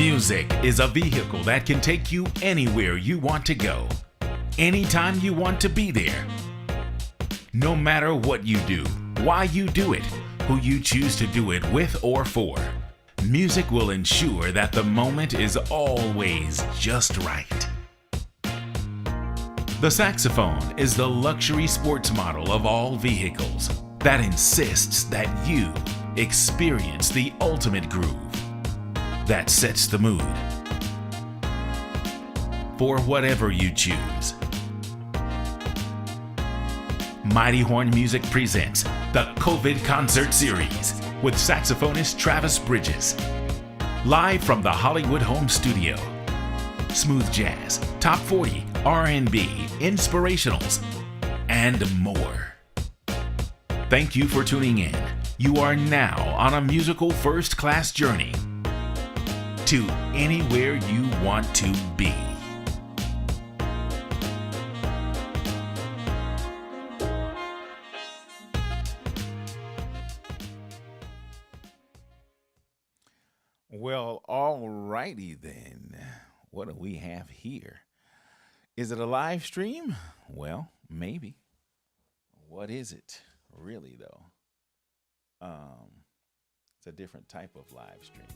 Music is a vehicle that can take you anywhere you want to go, anytime you want to be there. No matter what you do, why you do it, who you choose to do it with or for, music will ensure that the moment is always just right. The saxophone is the luxury sports model of all vehicles that insists that you experience the ultimate groove that sets the mood for whatever you choose. Mighty Horn Music presents the COVID Concert Series with saxophonist Travis Bridges. Live from the Hollywood Home Studio. Smooth jazz, top 40, R&B, inspirationals, and more. Thank you for tuning in. You are now on a musical first-class journey to anywhere you want to be. Well, alrighty then. What do we have here? Is it a live stream? Well, maybe. What is it really though? It's a different type of live stream.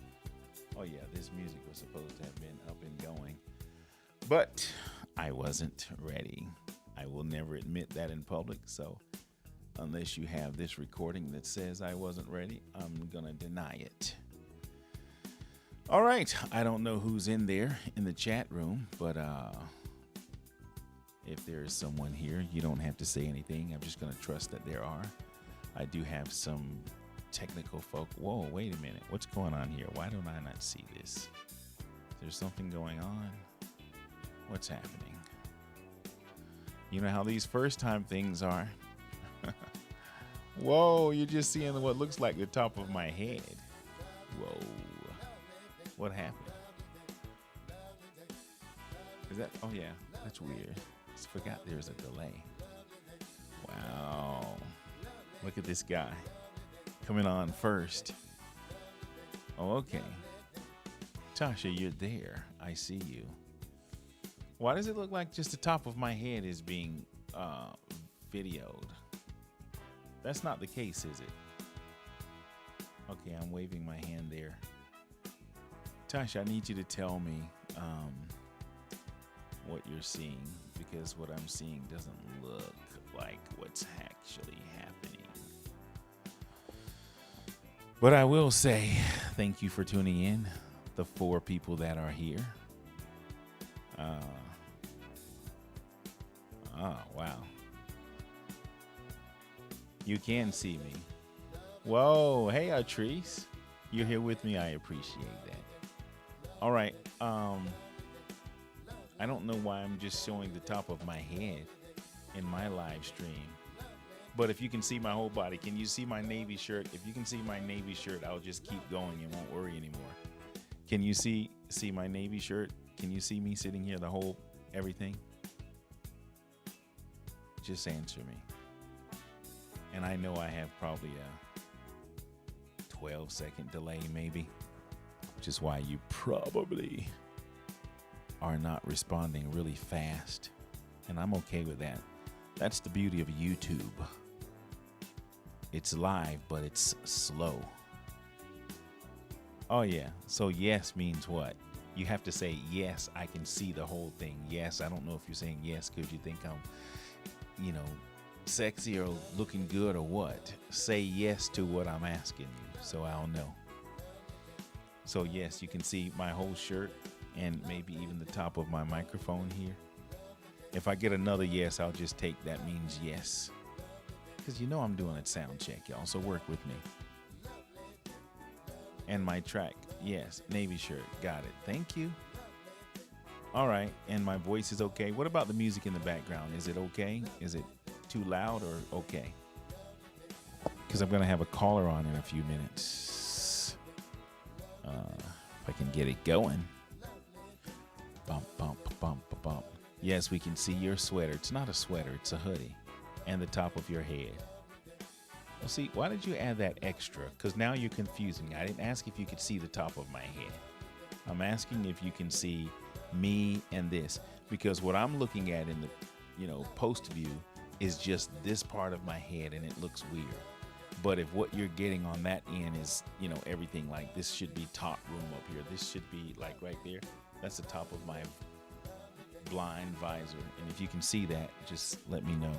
Oh yeah, this music was supposed to have been up and going, but I wasn't ready. I will never admit that in public, so unless you have this recording that says I wasn't ready, I'm gonna deny it. All right, I don't know who's in there in the chat room, but if there is someone here, you don't have to say anything. I'm just gonna trust that there are. I do have some technical folk. Whoa, wait a minute. What's going on here? Why don't I not see this? Is there something going on? What's happening? You know how these first time things are. Whoa, you're just seeing what looks like the top of my head. Whoa. What happened? Is that, oh yeah, that's weird. Just forgot there's a delay. Wow. Look at this guy coming on first. Oh, okay. Tasha, you're there. I see you. Why does it look like just the top of my head is being videoed? That's not the case, is it? Okay, I'm waving my hand there. Tasha, I need you to tell me what you're seeing, because what I'm seeing doesn't look like what's actually happening. But I will say thank you for tuning in, the 4 people that are here. Wow. You can see me. Whoa, hey Artrice. You're here with me. I appreciate that. All right. I don't know why I'm just showing the top of my head in my live stream. But if you can see my whole body, can you see my navy shirt? If you can see my navy shirt, I'll just keep going and won't worry anymore. Can you see my navy shirt? Can you see me sitting here, the whole everything? Just answer me. And I know I have probably a 12-second delay maybe, which is why you probably are not responding really fast. And I'm okay with that. That's the beauty of YouTube. It's live, but it's slow. Oh yeah, so yes means what? You have to say, yes, I can see the whole thing. Yes, I don't know if you're saying yes because you think I'm, sexy or looking good or what. Say yes to what I'm asking you, so I'll know. So yes, you can see my whole shirt and maybe even the top of my microphone here. If I get another yes, I'll just take that means yes. Because you know I'm doing a sound check, y'all, so work with me. And my track, yes, navy shirt, got it. Thank you. All right, and my voice is okay. What about the music in the background? Is it okay? Is it too loud or okay? Because I'm going to have a caller on in a few minutes. If I can get it going. Bump, bump, bump, bump. Yes, we can see your sweater. It's not a sweater, it's a hoodie. And the top of your head. Well, see, why did you add that extra? Because now you're confusing me. I didn't ask if you could see the top of my head. I'm asking if you can see me and this, because what I'm looking at in the, post view is just this part of my head and it looks weird. But if what you're getting on that end is, everything, like this should be top room up here. This should be like right there. That's the top of my blind visor. And if you can see that, just let me know.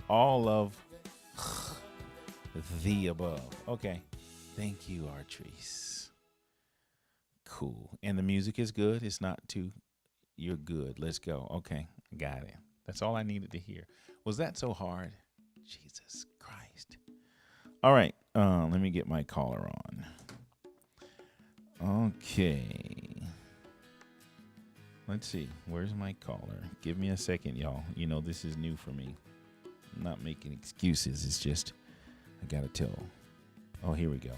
All of the above. Okay. Thank you, Artrice. Cool. And the music is good. It's not too, you're good. Let's go. Okay. Got it. That's all I needed to hear. Was that so hard? Jesus Christ. All right. Let me get my caller on. Okay. Let's see. Where's my caller? Give me a second, y'all. This is new for me. I'm not making excuses. It's just, I got to tell. Oh, here we go.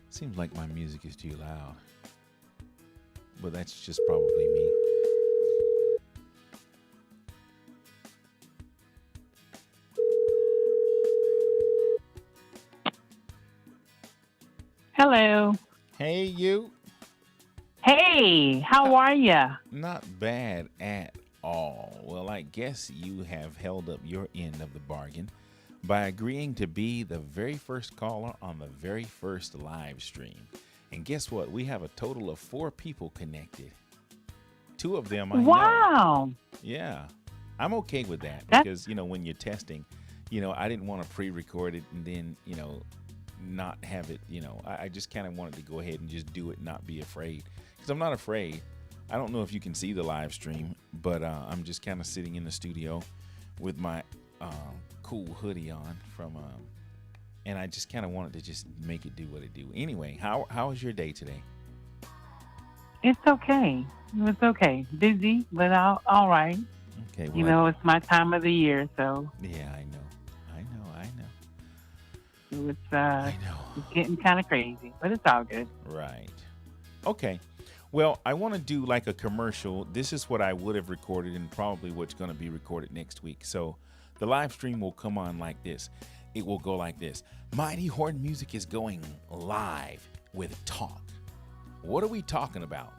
Seems like my music is too loud. But that's just probably me. Hello. Hey, you. Hey, how are you? Not bad at all. Well, I guess you have held up your end of the bargain by agreeing to be the very first caller on the very first live stream. And guess what? We have a total of 4 people connected. 2 of them I know. Wow. Yeah. I'm okay with that That's because, when you're testing, I didn't want to pre-record it and then, not have it, I just kind of wanted to go ahead and just do it, not be afraid. Because I'm not afraid. I don't know if you can see the live stream, but I'm just kind of sitting in the studio with my cool hoodie on and I just kind of wanted to just make it do what it do. Anyway, how was your day today? it's okay. It's okay. Busy, but all right. Okay, It's my time of the year, so yeah, I know. it's I know. it's getting kind of crazy, but it's all good. Right. Okay. Well, I want to do like a commercial. This is what I would have recorded and probably what's going to be recorded next week. So the live stream will come on like this. It will go like this. Mighty Horn Music is going live with talk. What are we talking about?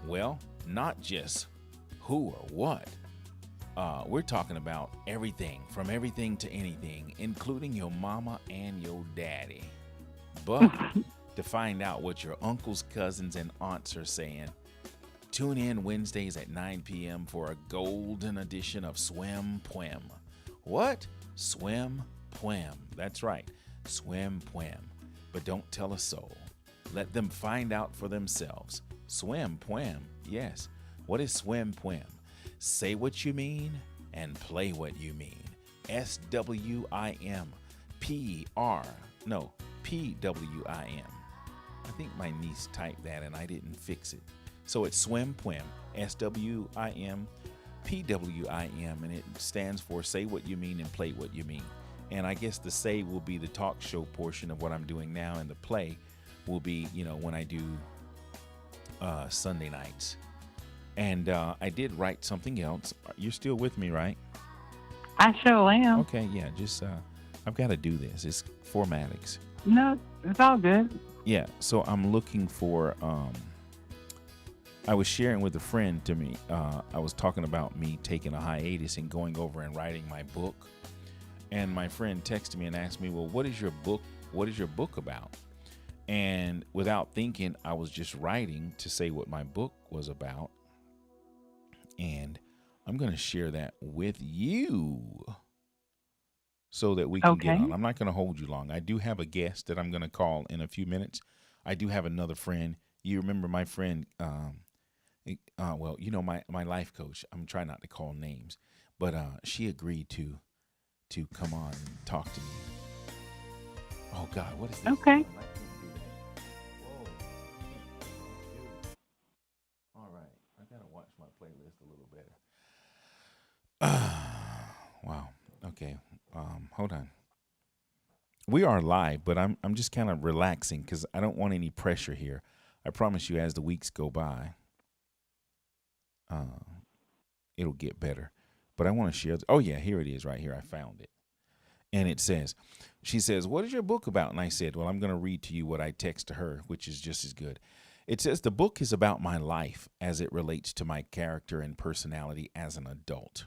Well, not just who or what. We're talking about everything, from everything to anything, including your mama and your daddy. But to find out what your uncles, cousins, and aunts are saying, tune in Wednesdays at 9 p.m. for a golden edition of Swym Pwym. What? Swym Pwym. That's right. Swym Pwym. But don't tell a soul. Let them find out for themselves. Swym Pwym. Yes. What is Swym Pwym? Say what you mean and play what you mean. SWIM. PWIM. I think my niece typed that and I didn't fix it. So it's Swym Pwym. SWIM. PWIM. And it stands for Say What You Mean and Play What You Mean. And I guess the say will be the talk show portion of what I'm doing now, and the play will be, when I do Sunday nights. And I did write something else. You're still with me, right? I sure am. Okay, yeah, just I've got to do this. It's formatics. No, it's all good. Yeah, so I'm looking for, I was sharing with a friend to me, I was talking about me taking a hiatus and going over and writing my book. And my friend texted me and asked me, well, what is your book about? And without thinking, I was just writing to say what my book was about. And I'm going to share that with you so that we can get on. I'm not going to hold you long. I do have a guest that I'm going to call in a few minutes. I do have another friend. You remember my friend, my life coach. I'm trying not to call names, but she agreed to come on and talk to me. Oh, God, what is this? Okay. All right. I got to watch my playlist a little better. Wow. Okay. Hold on. We are live, but I'm just kind of relaxing because I don't want any pressure here. I promise you, as the weeks go by, it'll get better. But I want to share. Oh, yeah, here it is right here. I found it. And it says, she says, "What is your book about?" And I said, "Well, I'm going to read to you what I text to her, which is just as good." It says, "The book is about my life as it relates to my character and personality as an adult,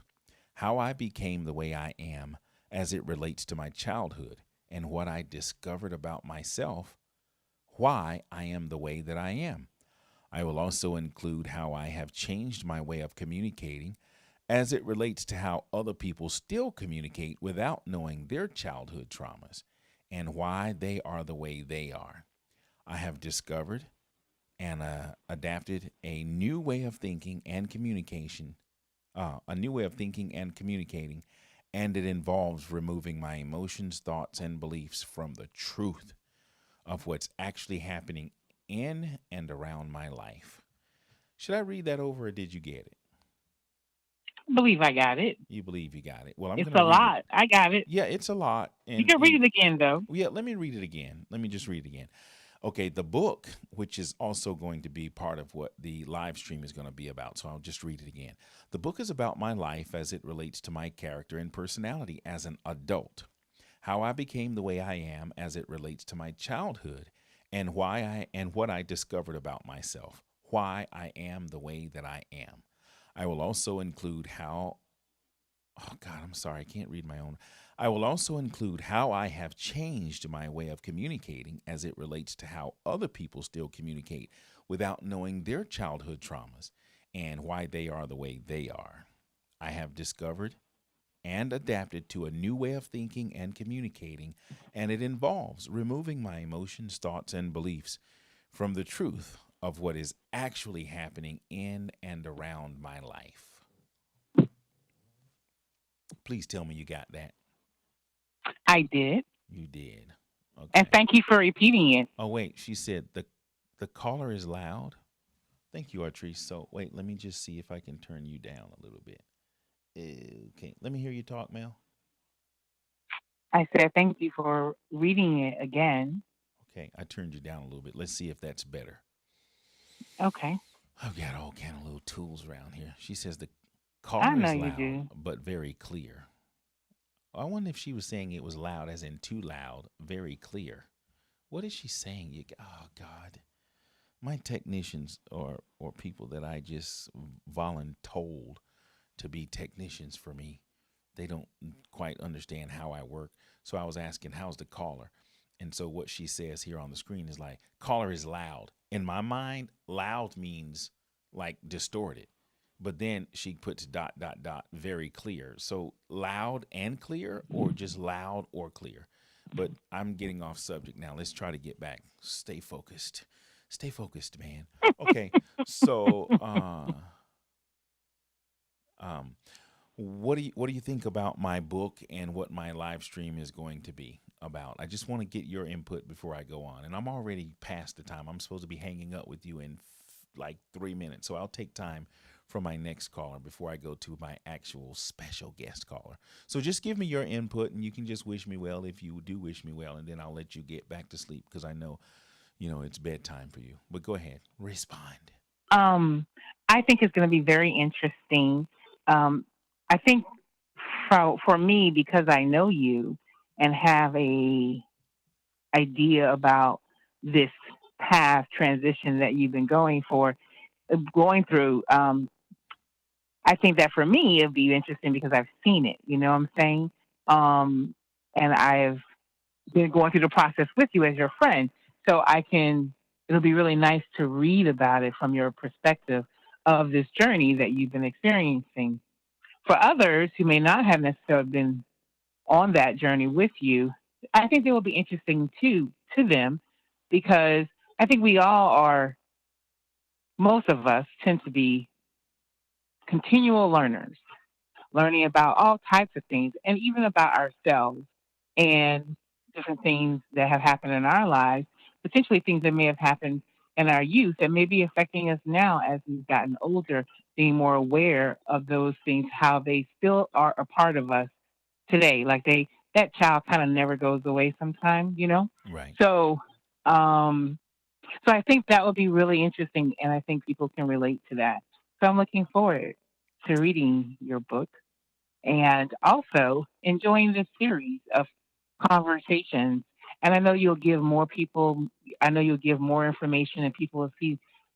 how I became the way I am as it relates to my childhood, and what I discovered about myself, why I am the way that I am. I will also include how I have changed my way of communicating as it relates to how other people still communicate without knowing their childhood traumas and why they are the way they are. I have discovered and adapted a new way of thinking and communication, a new way of thinking and communicating, and it involves removing my emotions, thoughts, and beliefs from the truth of what's actually happening in and around my life." Should I read that over or did you get it? I believe I got it. You believe you got it. Well, I'm It's going to a read it. lot. I got it. Yeah, it's a lot. You And can read it again, though. yeah, let me read it again. Let me just read it again. Okay, the book, which is also going to be part of what the live stream is going to be about, so I'll just read it again. The book is about my life as it relates to my character and personality as an adult, how I became the way I am as it relates to my childhood, and what I discovered about myself, why I am the way that I am. I will also include how Oh God, I'm sorry, I can't read my own. I will also include how I have changed my way of communicating as it relates to how other people still communicate without knowing their childhood traumas and why they are the way they are. I have discovered and adapted to a new way of thinking and communicating, and it involves removing my emotions, thoughts, and beliefs from the truth of what is actually happening in and around my life. Please tell me you got that. I did. You did. And Okay. thank you for repeating it. Oh wait, she said the caller is loud. Thank you, Artrice. So wait, let me just see if I can turn you down a little bit. Okay, let me hear you talk, Mel. I said thank you for reading it again. Okay, I turned you down a little bit. Let's see if that's better. Okay. I've got all kind of little tools around here. She says the I caller know is you loud do. but very clear. I wonder if she was saying it was loud, as in too loud, very clear. What is she saying? Oh God, my technicians or people that I just voluntold to be technicians for me. They don't quite understand how I work. So I was asking, how's the caller? And so what she says here on the screen is like, caller is loud. In my mind, loud means like distorted. But then she puts dot, dot, dot, very clear. So loud and clear, or just loud or clear. But I'm getting off subject now. Let's try to get back. Stay focused. Stay focused, man. Okay. So, um, what do you think about my book and what my live stream is going to be about? I just want to get your input before I go on. And I'm already past the time. I'm supposed to be hanging up with you in like 3 minutes. So I'll take time from my next caller before I go to my actual special guest caller. So just give me your input and you can just wish me well if you do wish me well. And then I'll let you get back to sleep because I know, it's bedtime for you. But go ahead, respond. Um, I think it's going to be very interesting. Um, I think for me, because I know you and have a idea about this path transition that you've been going through. I think that for me, it'd be interesting because I've seen it. You know what I'm saying? Um, and I've been going through the process with you as your friend. So it'll be really nice to read about it from your perspective of this journey that you've been experiencing. For others who may not have necessarily been on that journey with you, I think it will be interesting too to them because I think most of us tend to be continual learners learning about all types of things and even about ourselves and different things that have happened in our lives, potentially things that may have happened in our youth that may be affecting us now as we've gotten older, being more aware of those things, how they still are a part of us today. Like that child kind of never goes away sometimes. Right. So, um, so I think that would be really interesting, and I think people can relate to that. So I'm looking forward to reading your book. and also enjoying this series of conversations. And I know you'll give more people, I know you'll give more information, and people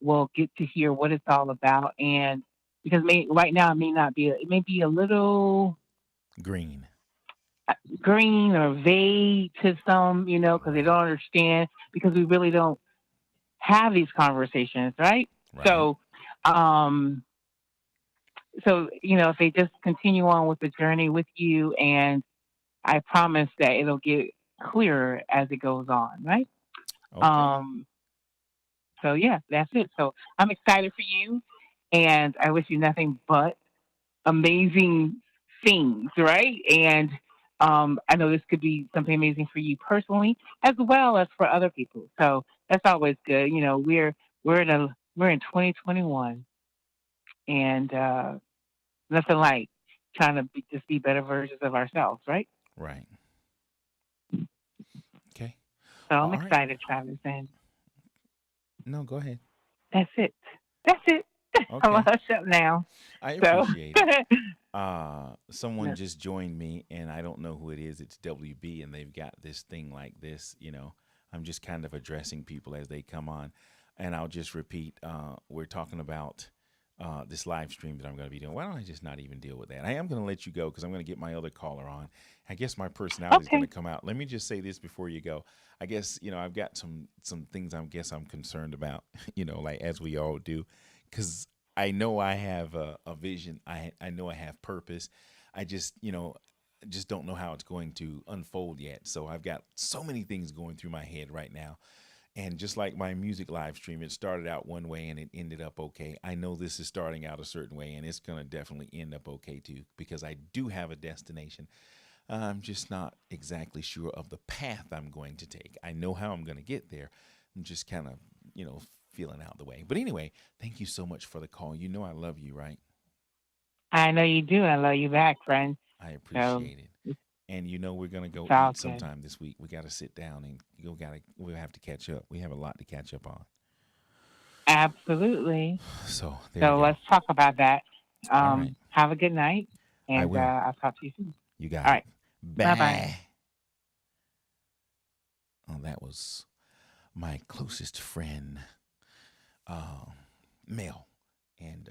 will get to hear what it's all about. And because right now it may not be, it may be a little Green. green or vague to some, because they Right. don't understand, because we really don't have these conversations, right? Right. So, um, if they just continue on with the journey with you, and I promise that it'll get clearer as it goes on, right? Okay. Um, so yeah, that's it. So I'm excited for you, and I wish you nothing but amazing things, right? And I know this could be something amazing for you personally, as well as for other people. So that's always good. We're in 2021, and nothing like trying to just be better versions of ourselves, right? Right. Okay. So I'm All right. excited, Travis, and No, go ahead. that's it. That's it. I'm gonna Okay. hush up now. I So appreciate it. Someone no. just joined me, and I don't know who it is. It's WB, and they've got this thing like this. I'm just kind of addressing people as they come on. And I'll just repeat, we're talking about this live stream that I'm going to be doing. Why don't I just not even deal with that? I am going to let you go because I'm going to get my other caller on. I guess my personality is going to Okay. come out. Let me just say this before you go. I guess, I've got some things I'm concerned about, like as we all do, because I know I have a vision. I know I have purpose. I just don't know how it's going to unfold yet. So I've got so many things going through my head right now. And just like my music live stream, it started out one way and it ended up okay. I know this is starting out a certain way, and it's going to definitely end up okay too, because I do have a destination. I'm just not exactly sure of the path I'm going to take. I know how I'm going to get there. I'm just kind of, feeling out the way. But anyway, thank you so much for the call. You know I love you, right? I know you do. I love you back, friend. I So appreciate it. And we're gonna it's go all eat good. sometime this week. We gotta sit down and we'll have to catch up. We have a lot to catch up on. Absolutely. So there we So go. let's talk about that. All right. Have a good night, I and will. I'll talk to you soon. You got All it. right. Bye bye. Bye. Oh, that was my closest friend, uh, Mel. And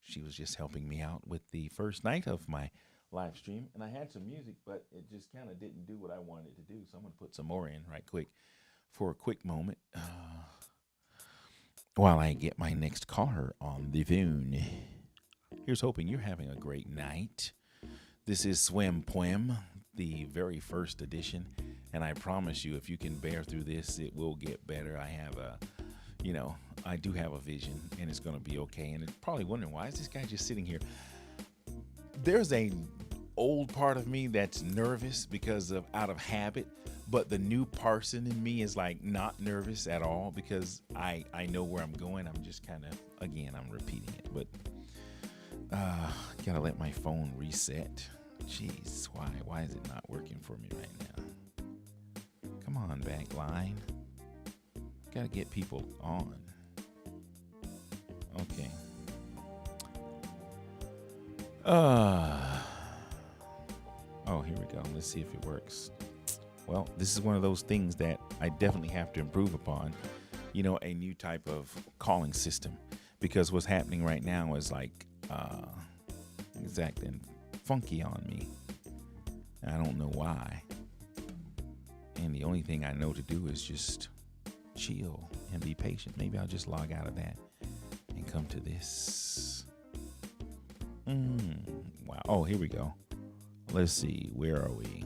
she was just helping me out with the first night of my live stream. And I had some music, but it just kind of didn't do what I wanted it to do. So I'm going to put some more in right quick for a quick moment while I get my next caller on the phone. Here's hoping you're having a great night. This is Swym Pwym, the very first edition, and I promise you, if you can bear through this, it will get better. I do have a vision, and it's going to be okay. And it's probably wondering, why is this guy just sitting here? There's a old part of me that's nervous because of out of habit, but the new person in me is like not nervous at all because I know where I'm going. I'm just kind of, again, I'm repeating it, but gotta let my phone reset. Jeez, why is it not working for me right now? Come on, back line. Gotta get people on. Okay. Oh, here we go. Let's see if it works. Well, this is one of those things that I definitely have to improve upon. A new type of calling system, because what's happening right now is like exact and funky on me. I don't know why. And the only thing I know to do is just chill and be patient. Maybe I'll just log out of that and come to this. Wow. Oh, here we go. Let's see. Where are we?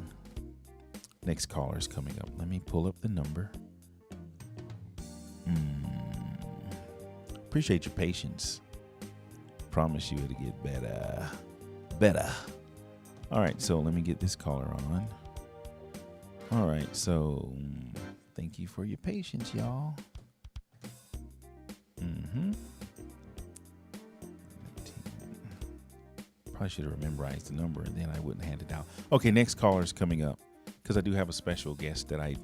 Next caller's coming up. Let me pull up the number. Appreciate your patience. Promise you it'll get better. Better. All right, so let me get this caller on. All right, so thank you for your patience, y'all. Probably should have memorized the number, and then I wouldn't hand it out. Okay, next caller's coming up, because I do have a special guest that I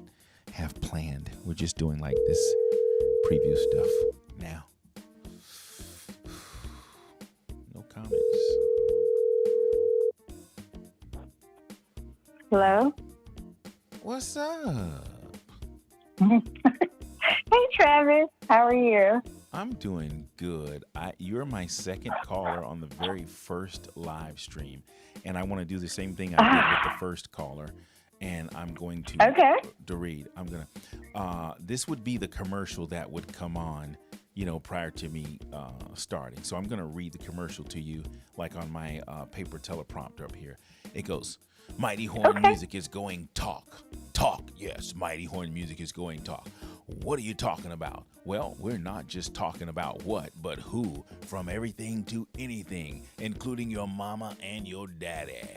have planned. We're just doing like this preview stuff now. No comments. Hello. What's up? Hey, Travis. How are you? I'm doing good. You're my second caller on the very first live stream, and I want to do the same thing I did with the first caller. And I'm going Okay. to read. I'm gonna. This would be the commercial that would come on, prior to me starting. So I'm gonna read the commercial to you, like on my paper teleprompter up here. It goes, "Mighty Horn Music is going talk. Talk, yes, Mighty Horn Music is going talk. What are you talking about? Well, we're not just talking about what, but who, from everything to anything, including your mama and your daddy.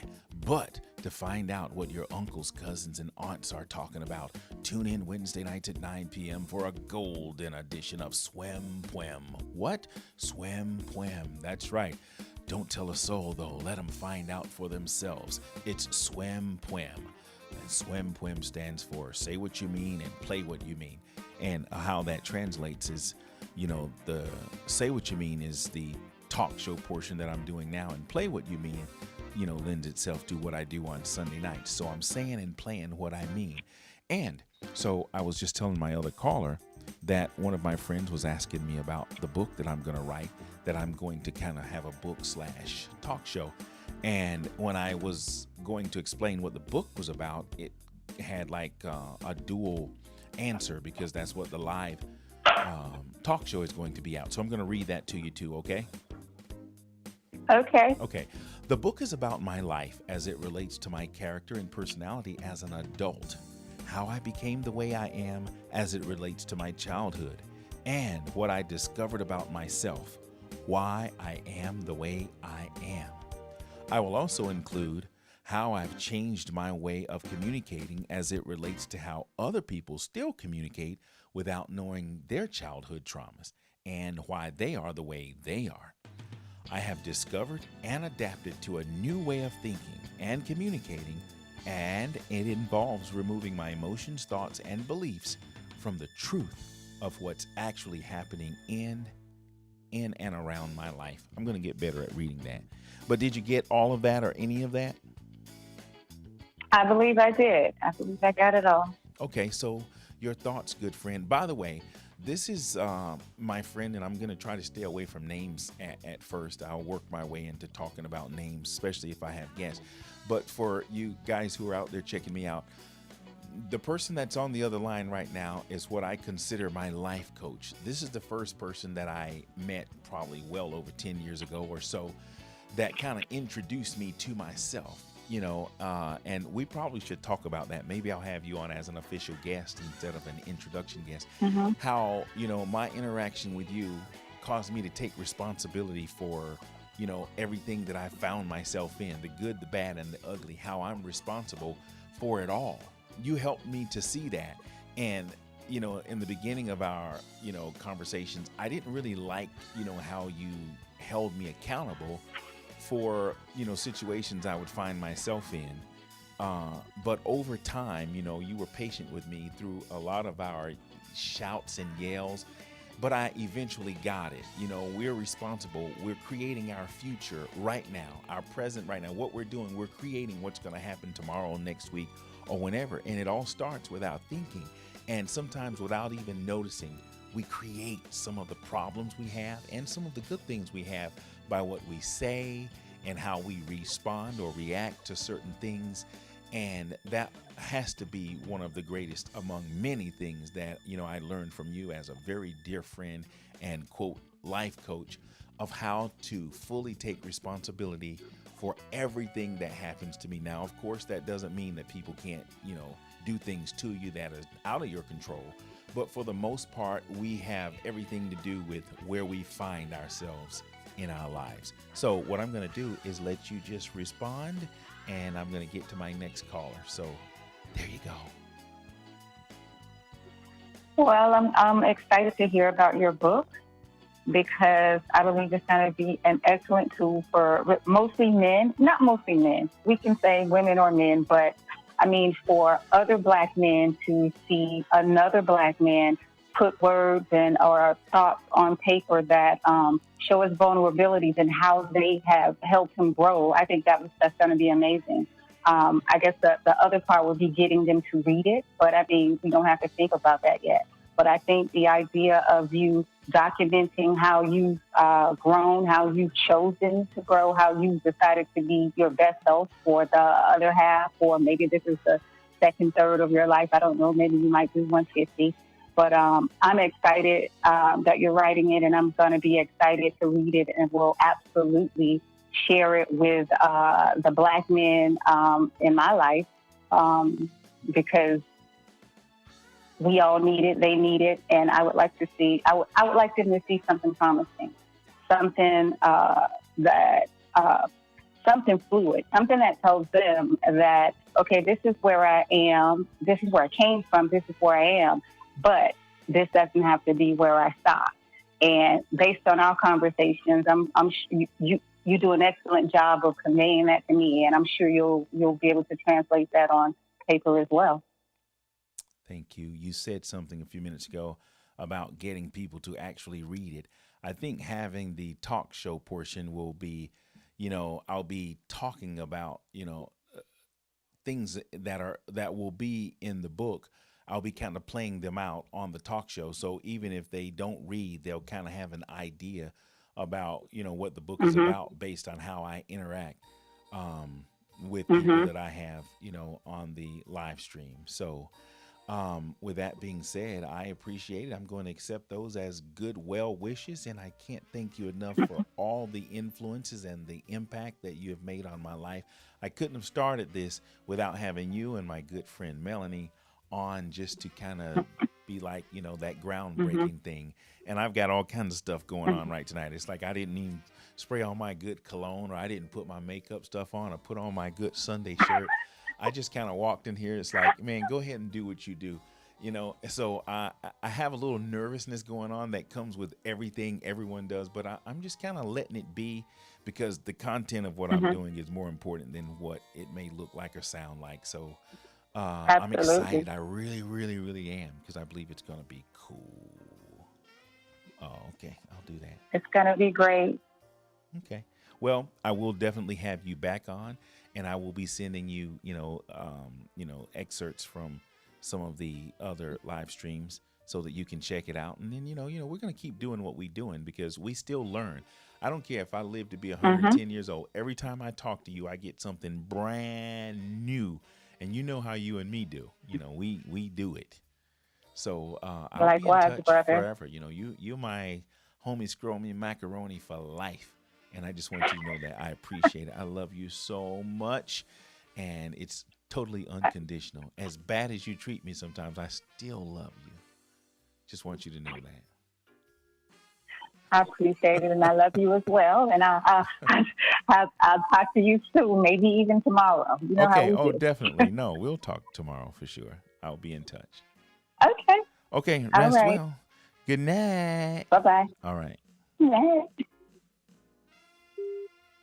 But to find out what your uncles, cousins, and aunts are talking about, tune in Wednesday nights at 9 p.m. for a golden edition of Swym, Pwym. What? Swym, Pwym. That's right. Don't tell a soul, though. Let them find out for themselves. It's Swym, Pwym. And Swym, Pwym stands for Say What You Mean and Play What You Mean. And how that translates is, the Say What You Mean is the talk show portion that I'm doing now, and Play What You Mean, lends itself to what I do on Sunday nights. So I'm saying and playing what I mean. And so I was just telling my other caller that one of my friends was asking me about the book that I'm going to write, that I'm going to kind of have a book/talk show. And when I was going to explain what the book was about, it had like a dual answer, because that's what the live talk show is going to be out. So I'm going to read that to you too, okay? Okay. Okay. The book is about my life as it relates to my character and personality as an adult, how I became the way I am as it relates to my childhood, and what I discovered about myself, why I am the way I am. I will also include how I've changed my way of communicating as it relates to how other people still communicate without knowing their childhood traumas and why they are the way they are. I have discovered and adapted to a new way of thinking and communicating, and it involves removing my emotions, thoughts, and beliefs from the truth of what's actually happening in and around my life. I'm going to get better at reading that. But did you get all of that or any of that? I believe I did. I believe I got it all. Okay, so your thoughts, good friend. By the way, this is my friend, and I'm going to try to stay away from names at first. I'll work my way into talking about names, especially if I have guests. But for you guys who are out there checking me out, the person that's on the other line right now is what I consider my life coach. This is the first person that I met probably well over 10 years ago or so that kind of introduced me to myself. And we probably should talk about that. Maybe I'll have you on as an official guest instead of an introduction guest. Mm-hmm. How, my interaction with you caused me to take responsibility for, everything that I found myself in, the good, the bad, and the ugly, how I'm responsible for it all. You helped me to see that. And, in the beginning of our, conversations, I didn't really like, how you held me accountable for, situations I would find myself in. But over time, you were patient with me through a lot of our shouts and yells, but I eventually got it. We're responsible. We're creating our future right now, our present right now. What we're doing, we're creating what's going to happen tomorrow, next week, or whenever. And it all starts without thinking. And sometimes without even noticing, we create some of the problems we have and some of the good things we have by what we say and how we respond or react to certain things. And that has to be one of the greatest among many things that, I learned from you as a very dear friend and, quote, life coach, of how to fully take responsibility for everything that happens to me. Now, of course, that doesn't mean that people can't, do things to you that are out of your control. But for the most part, we have everything to do with where we find ourselves in our lives. So what I'm going to do is let you just respond, and I'm going to get to my next caller. So there you go. Well, I'm excited to hear about your book because I believe it's going to be an excellent tool for mostly men, not mostly men. We can say women or men, but I mean for other Black men to see another Black man put words and or thoughts on paper that show his vulnerabilities and how they have helped him grow. I think that's going to be amazing. I guess the other part would be getting them to read it. But I mean, we don't have to think about that yet. But I think the idea of you documenting how you've grown, how you've chosen to grow, how you've decided to be your best self for the other half, or maybe this is the second third of your life. I don't know. Maybe you might do 150. But I'm excited that you're writing it, and I'm going to be excited to read it, and will absolutely share it with the Black men in my life because we all need it, they need it, and I would like to see. I would like them to see something promising, something that something fluid, something that tells them that okay, this is where I am, this is where I came from, this is where I am, but this doesn't have to be where I stop. And based on our conversations, you do an excellent job of conveying that to me, and I'm sure you'll be able to translate that on paper as well. Thank you. You said something a few minutes ago about getting people to actually read it. I think having the talk show portion will be, I'll be talking about, things that will be in the book. I'll be kind of playing them out on the talk show. So even if they don't read, they'll kind of have an idea about, what the book is about based on how I interact with people that I have, on the live stream. So with that being said, I appreciate it. I'm going to accept those as good well wishes, and I can't thank you enough for all the influences and the impact that you have made on my life. I couldn't have started this without having you and my good friend Melanie on, just to kind of be like, that groundbreaking thing. And I've got all kinds of stuff going on right tonight. It's like I didn't even spray on my good cologne, or I didn't put my makeup stuff on, or put on my good Sunday shirt. I just kind of walked in here. It's like, man, go ahead and do what you do, So I have a little nervousness going on that comes with everything everyone does, but I'm just kind of letting it be, because the content of what I'm doing is more important than what it may look like or sound like. So I'm excited. I really, really, really am, because I believe it's going to be cool. Oh, okay. I'll do that. It's going to be great. Okay. Well, I will definitely have you back on, and I will be sending you, excerpts from some of the other live streams so that you can check it out. And then, we're going to keep doing what we're doing, because we still learn. I don't care if I live to be 110 years old. Every time I talk to you, I get something brand new. And you know how you and me do. We do it. So I'll Likewise, be in touch brother. forever. You're my homie Scromy Macaroni for life. And I just want you to know that I appreciate it. I love you so much. And it's totally unconditional. As bad as you treat me sometimes, I still love you. Just want you to know that. I appreciate it, and I love you as well. And I'll talk to you soon, maybe even tomorrow. You know Okay. how we do. Definitely. No, we'll talk tomorrow for sure. I'll be in touch. Okay. Okay. All Rest right. well. Good night. Bye-bye. All right. Good night.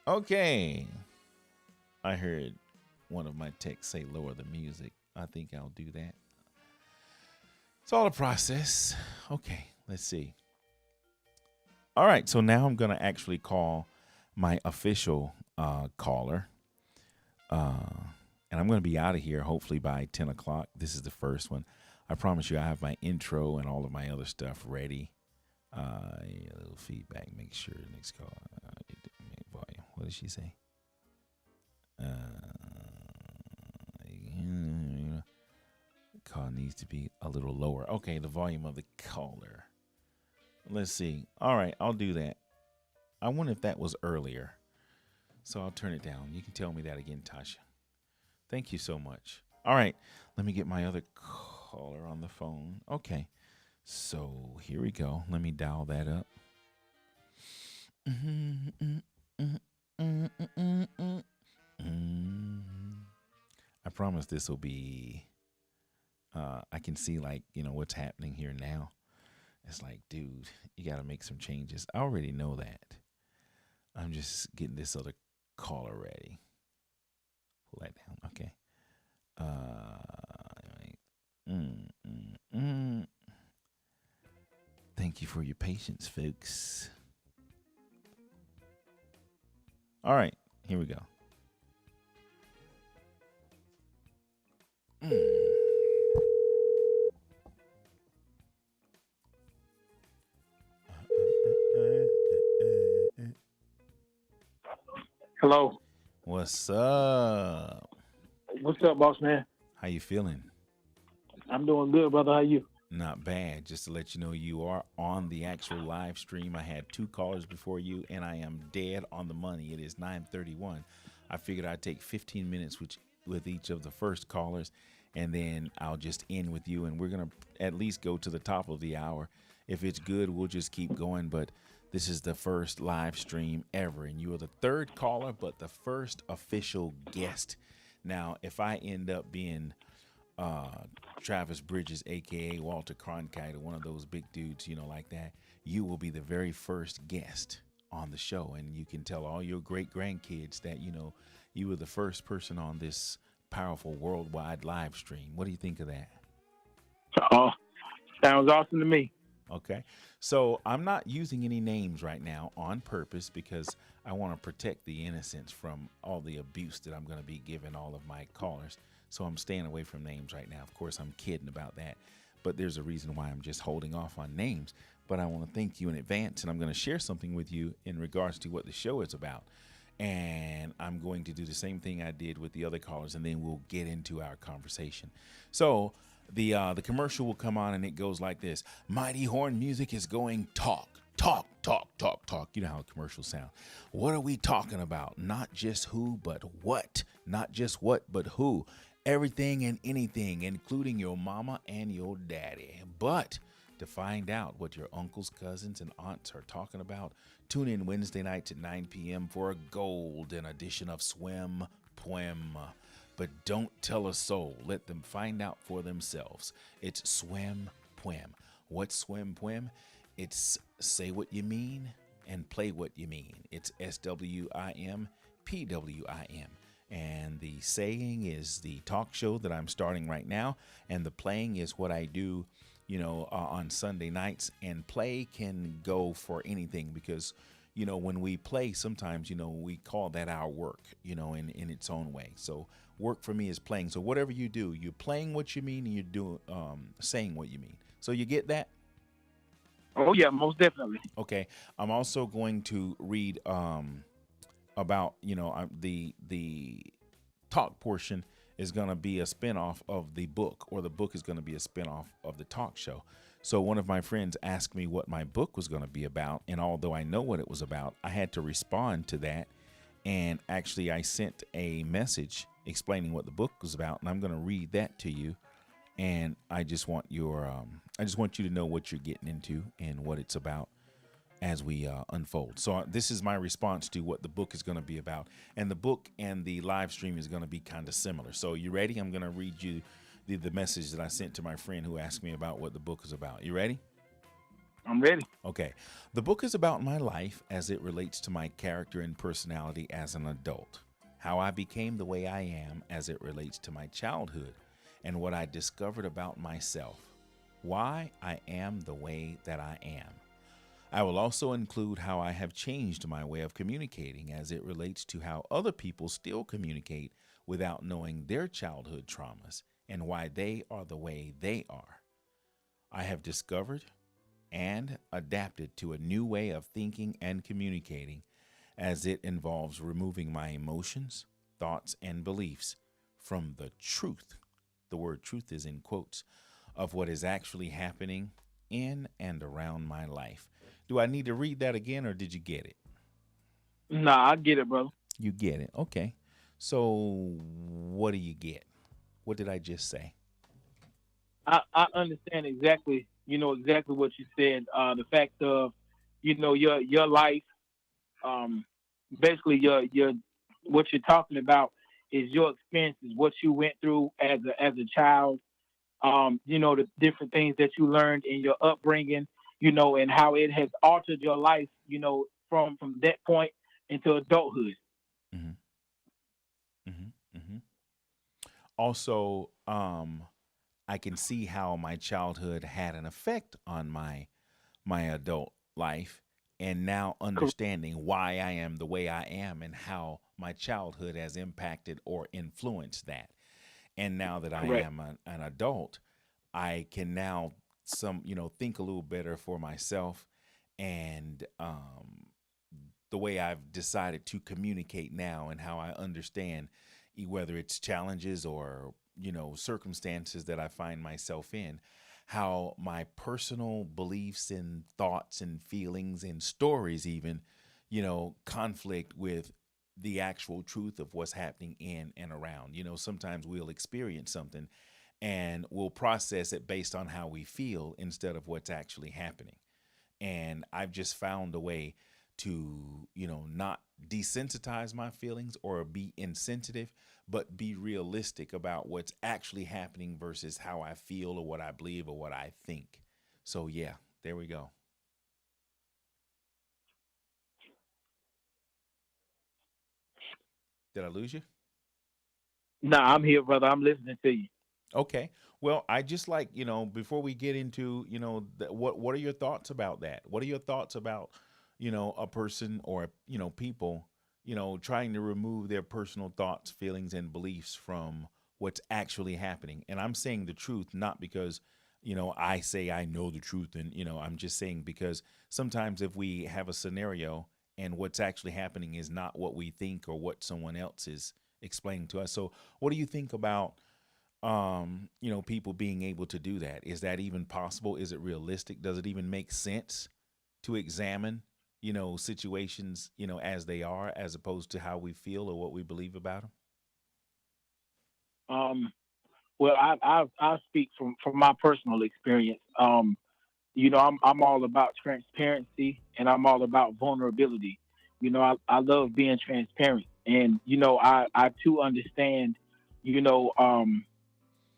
Okay. I heard one of my texts say lower the music. I think I'll do that. It's all a process. Okay. Let's see. All right, so now I'm going to actually call my official caller. And I'm going to be out of here hopefully by 10 o'clock. This is the first one. I promise you I have my intro and all of my other stuff ready. A little feedback. Make sure next call. Volume. What did she say? Call needs to be a little lower. Okay, the volume of the caller. Let's see. All right, I'll do that. I wonder if that was earlier. So I'll turn it down. You can tell me that again, Tasha. Thank you so much. All right, let me get my other caller on the phone. Okay, so here we go. Let me dial that up. I promise this will be, I can see what's happening here now. It's like, dude, you got to make some changes. I already know that. I'm just getting this other caller ready. Pull that down. Okay. Thank you for your patience, folks. All right. Here we go. Mm. Hello. What's up? What's up, boss man? How you feeling? I'm doing good, brother. How you? Not bad. Just to let you know, you are on the actual live stream. I had two callers before you, and I am dead on the money. It is 9:31. I figured I'd take 15 minutes with each of the first callers, and then I'll just end with you, and we're gonna at least go to the top of the hour. If it's good, we'll just keep going. But this is the first live stream ever, and you are the third caller, but the first official guest. Now, if I end up being uh, Travis Bridges, aka Walter Cronkite, or one of those big dudes, like that, you will be the very first guest on the show, and you can tell all your great grandkids that you were the first person on this powerful worldwide live stream. What do you think of that? Oh, sounds awesome to me. Okay, so I'm not using any names right now on purpose because I want to protect the innocents from all the abuse that I'm going to be giving all of my callers. So I'm staying away from names right now. Of course, I'm kidding about that, but there's a reason why I'm just holding off on names. But I want to thank you in advance, and I'm going to share something with you in regards to what the show is about. And I'm going to do the same thing I did with the other callers, and then we'll get into our conversation. So the commercial will come on, and it goes like this: Mighty Horn Music is going talk, talk, talk, talk, talk. You know how commercials sound. What are we talking about? Not just who, but what. Not just what, but who. Everything and anything, including your mama and your daddy. But to find out what your uncles, cousins, and aunts are talking about, tune in Wednesday nights at 9 p.m. for a golden edition of Swym, Pwym. But don't tell a soul. Let them find out for themselves. It's Swym, Pwym. What's Swym, Pwym? It's say what you mean and play what you mean. It's SWIM, PWIM. And the saying is the talk show that I'm starting right now. And the playing is what I do, on Sunday nights. And play can go for anything because, when we play, sometimes, we call that our work, in its own way. So work for me is playing. So whatever you do, you're playing what you mean and you're doing, saying what you mean. So you get that? Oh yeah, most definitely. Okay. I'm also going to read, about the talk portion is going to be a spinoff of the book, or the book is going to be a spinoff of the talk show. So one of my friends asked me what my book was going to be about, and although I know what it was about, I had to respond to that. And actually I sent a message explaining what the book was about, and I'm going to read that to you. And I just want you to know what you're getting into and what it's about as we unfold. So this is my response to what the book is going to be about. And the book and the live stream is going to be kind of similar. So you ready? I'm going to read you the message that I sent to my friend who asked me about what the book is about. You ready? I'm ready. Okay. The book is about my life as it relates to my character and personality as an adult, how I became the way I am as it relates to my childhood, and what I discovered about myself, why I am the way that I am. I will also include how I have changed my way of communicating as it relates to how other people still communicate without knowing their childhood traumas and why they are the way they are. I have discovered and adapted to a new way of thinking and communicating as it involves removing my emotions, thoughts, and beliefs from the truth. The word truth is in quotes of what is actually happening in and around my life. Do I need to read that again, or did you get it? Nah, I get it, brother. You get it. Okay. So what do you get? What did I just say? I understand exactly. Exactly what you said. The fact of, your life. Basically, your what you're talking about is your experiences, what you went through as a child. The different things that you learned in your upbringing, and how it has altered your life, from that point into adulthood. Mm-hmm. Mm-hmm. Mm-hmm. Also, I can see how my childhood had an effect on my adult life, and now understanding why I am the way I am and how my childhood has impacted or influenced that. And now that I Correct. am an adult, I can now think a little better for myself, and the way I've decided to communicate now and how I understand whether it's challenges or circumstances that I find myself in, how my personal beliefs and thoughts and feelings and stories even conflict with the actual truth of what's happening in and around. Sometimes we'll experience something and we'll process it based on how we feel instead of what's actually happening. And I've just found a way to not desensitize my feelings or be insensitive, but be realistic about what's actually happening versus how I feel or what I believe or what I think. So yeah, there we go. Did I lose you? Nah, I'm here, brother. I'm listening to you. Okay. Well, I just like, before we get into, what are your thoughts about that? What are your thoughts about, a person or, people, trying to remove their personal thoughts, feelings, and beliefs from what's actually happening? And I'm saying the truth, not because, I say I know the truth. And, I'm just saying because sometimes if we have a scenario and what's actually happening is not what we think or what someone else is explaining to us. So what do you think about people being able to do that? Is that even possible? Is it realistic? Does it even make sense to examine, situations, as they are, as opposed to how we feel or what we believe about them? Um, well, I speak from my personal experience. I'm all about transparency and I'm all about vulnerability. I love being transparent, and I too understand, you know, um,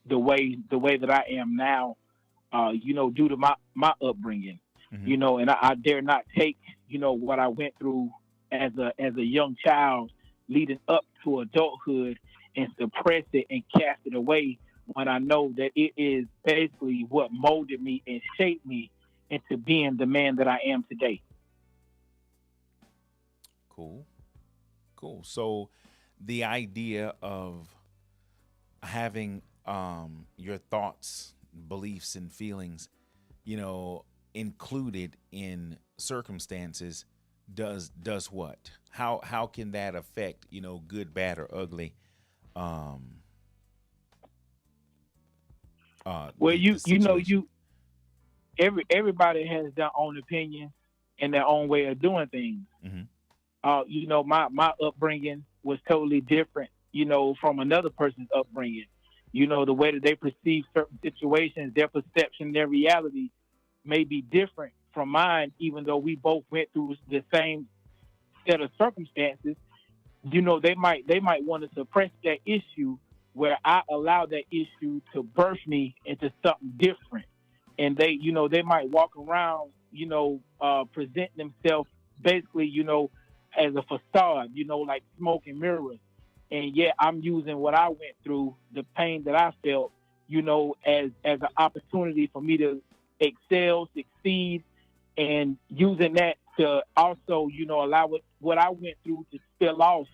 the way that I am now, due to my upbringing, Hmm. and I dare not take, what I went through as a young child leading up to adulthood and suppress it and cast it away when I know that it is basically what molded me and shaped me into being the man that I am today. Cool. Cool. So the idea of having your thoughts, beliefs, and feelings, you know, included in circumstances does what? How can that affect, good, bad, or ugly, um Well, the situation? everybody has their own opinion and their own way of doing things. Hmm. My upbringing was totally different, from another person's upbringing. The way that they perceive certain situations, their perception, their reality may be different from mine, even though we both went through the same set of circumstances. They might want to suppress that issue where I allow that issue to birth me into something different. And they might walk around, present themselves basically, as a facade, like smoke and mirrors. And yet I'm using what I went through, the pain that I felt, as an opportunity for me to excel, succeed, and using that to also, allow what I went through to spill off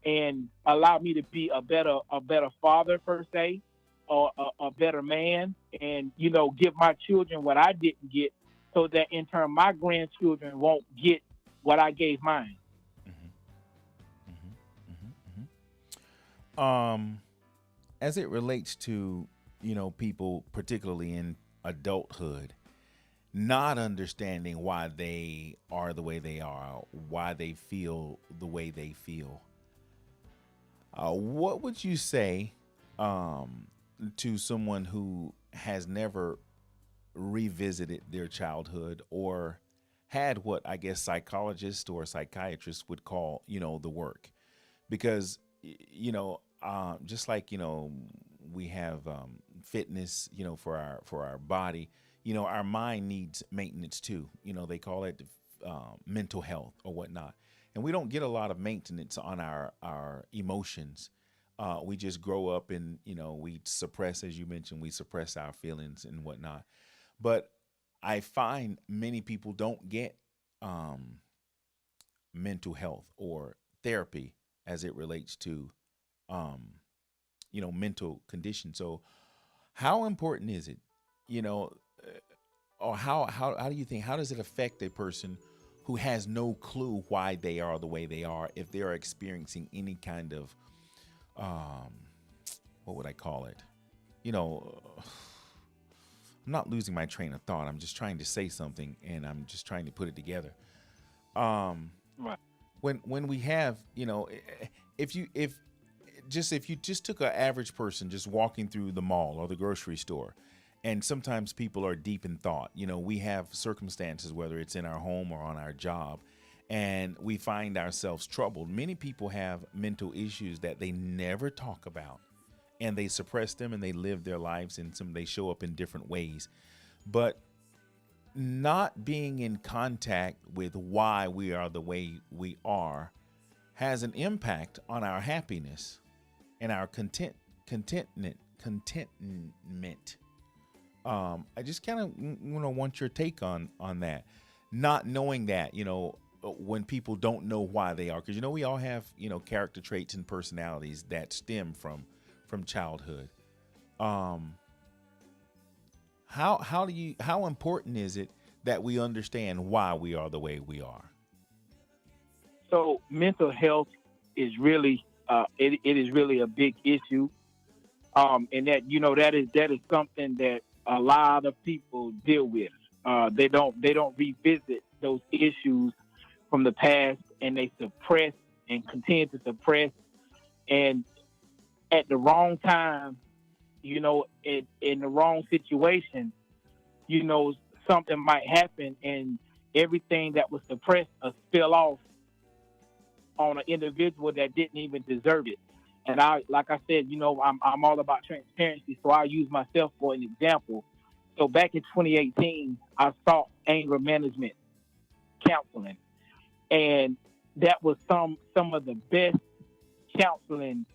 and allow me to be a better father per se, or a better man, and give my children what I didn't get, so that in turn my grandchildren won't get what I gave mine. Hmm. Hmm. Hmm. As it relates to, people particularly in adulthood not understanding why they are the way they are, why they feel the way they feel, what would you say um, to someone who has never revisited their childhood or had what I guess psychologists or psychiatrists would call, the work? Because, just like, we have fitness, for our body, our mind needs maintenance too. They call it mental health or whatnot. And we don't get a lot of maintenance on our emotions. We just grow up and, we suppress, as you mentioned, we suppress our feelings and whatnot. But I find many people don't get um, mental health or therapy as it relates to, um, mental condition. So how important is it, you know, or how do you think, how does it affect a person who has no clue why they are the way they are if they are experiencing any kind of um what would I call it? You know, I'm not losing my train of thought. I'm just trying to say something and I'm just trying to put it together. Um Right. when we have, if you just took an average person just walking through the mall or the grocery store, and sometimes people are deep in thought. We have circumstances, whether it's in our home or on our job, and we find ourselves troubled. Many people have mental issues that they never talk about, and they suppress them and they live their lives, and they show up in different ways. But not being in contact with why we are the way we are has an impact on our happiness and our contentment. I just kind of want your take on that. Not knowing that, when people don't know why they are, because we all have character traits and personalities that stem from childhood. How important is it that we understand why we are the way we are? So mental health is really it is really a big issue. And that that is something that a lot of people deal with. They don't revisit those issues from the past, and they suppress and continue to suppress. And at the wrong time, in the wrong situation, you know, something might happen, and everything that was suppressed will spill off on an individual that didn't even deserve it. And like I said, I'm all about transparency, so I use myself for an example. So back in 2018, I sought anger management counseling, and that was some of the best counseling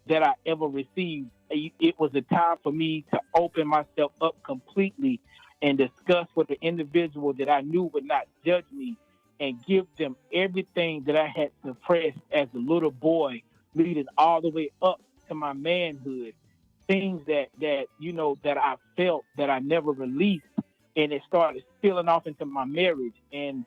that I ever received. It was a time for me to open myself up completely and discuss with the individual that I knew would not judge me, and give them everything that I had suppressed as a little boy, leading all the way up to my manhood. Things that I felt that I never released, and it started spilling off into my marriage. And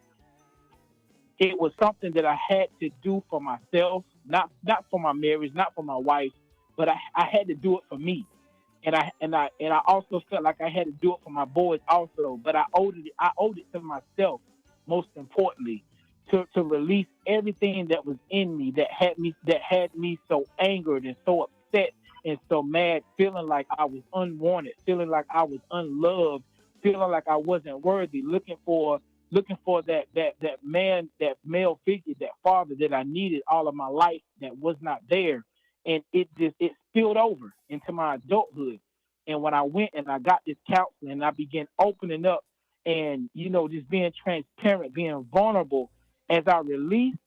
it was something that I had to do for myself, not for my marriage, not for my wife, but I had to do it for me. And I also felt like I had to do it for my boys also, but I owed it to myself, most importantly, to release everything that was in me that had me so angered and so upset and so mad, feeling like I was unwanted, feeling like I was unloved, feeling like I wasn't worthy, looking for that man, that male figure, that father that I needed all of my life that was not there. And it spilled over into my adulthood. And when I went and I got this counseling, and I began opening up and just being transparent, being vulnerable, as I released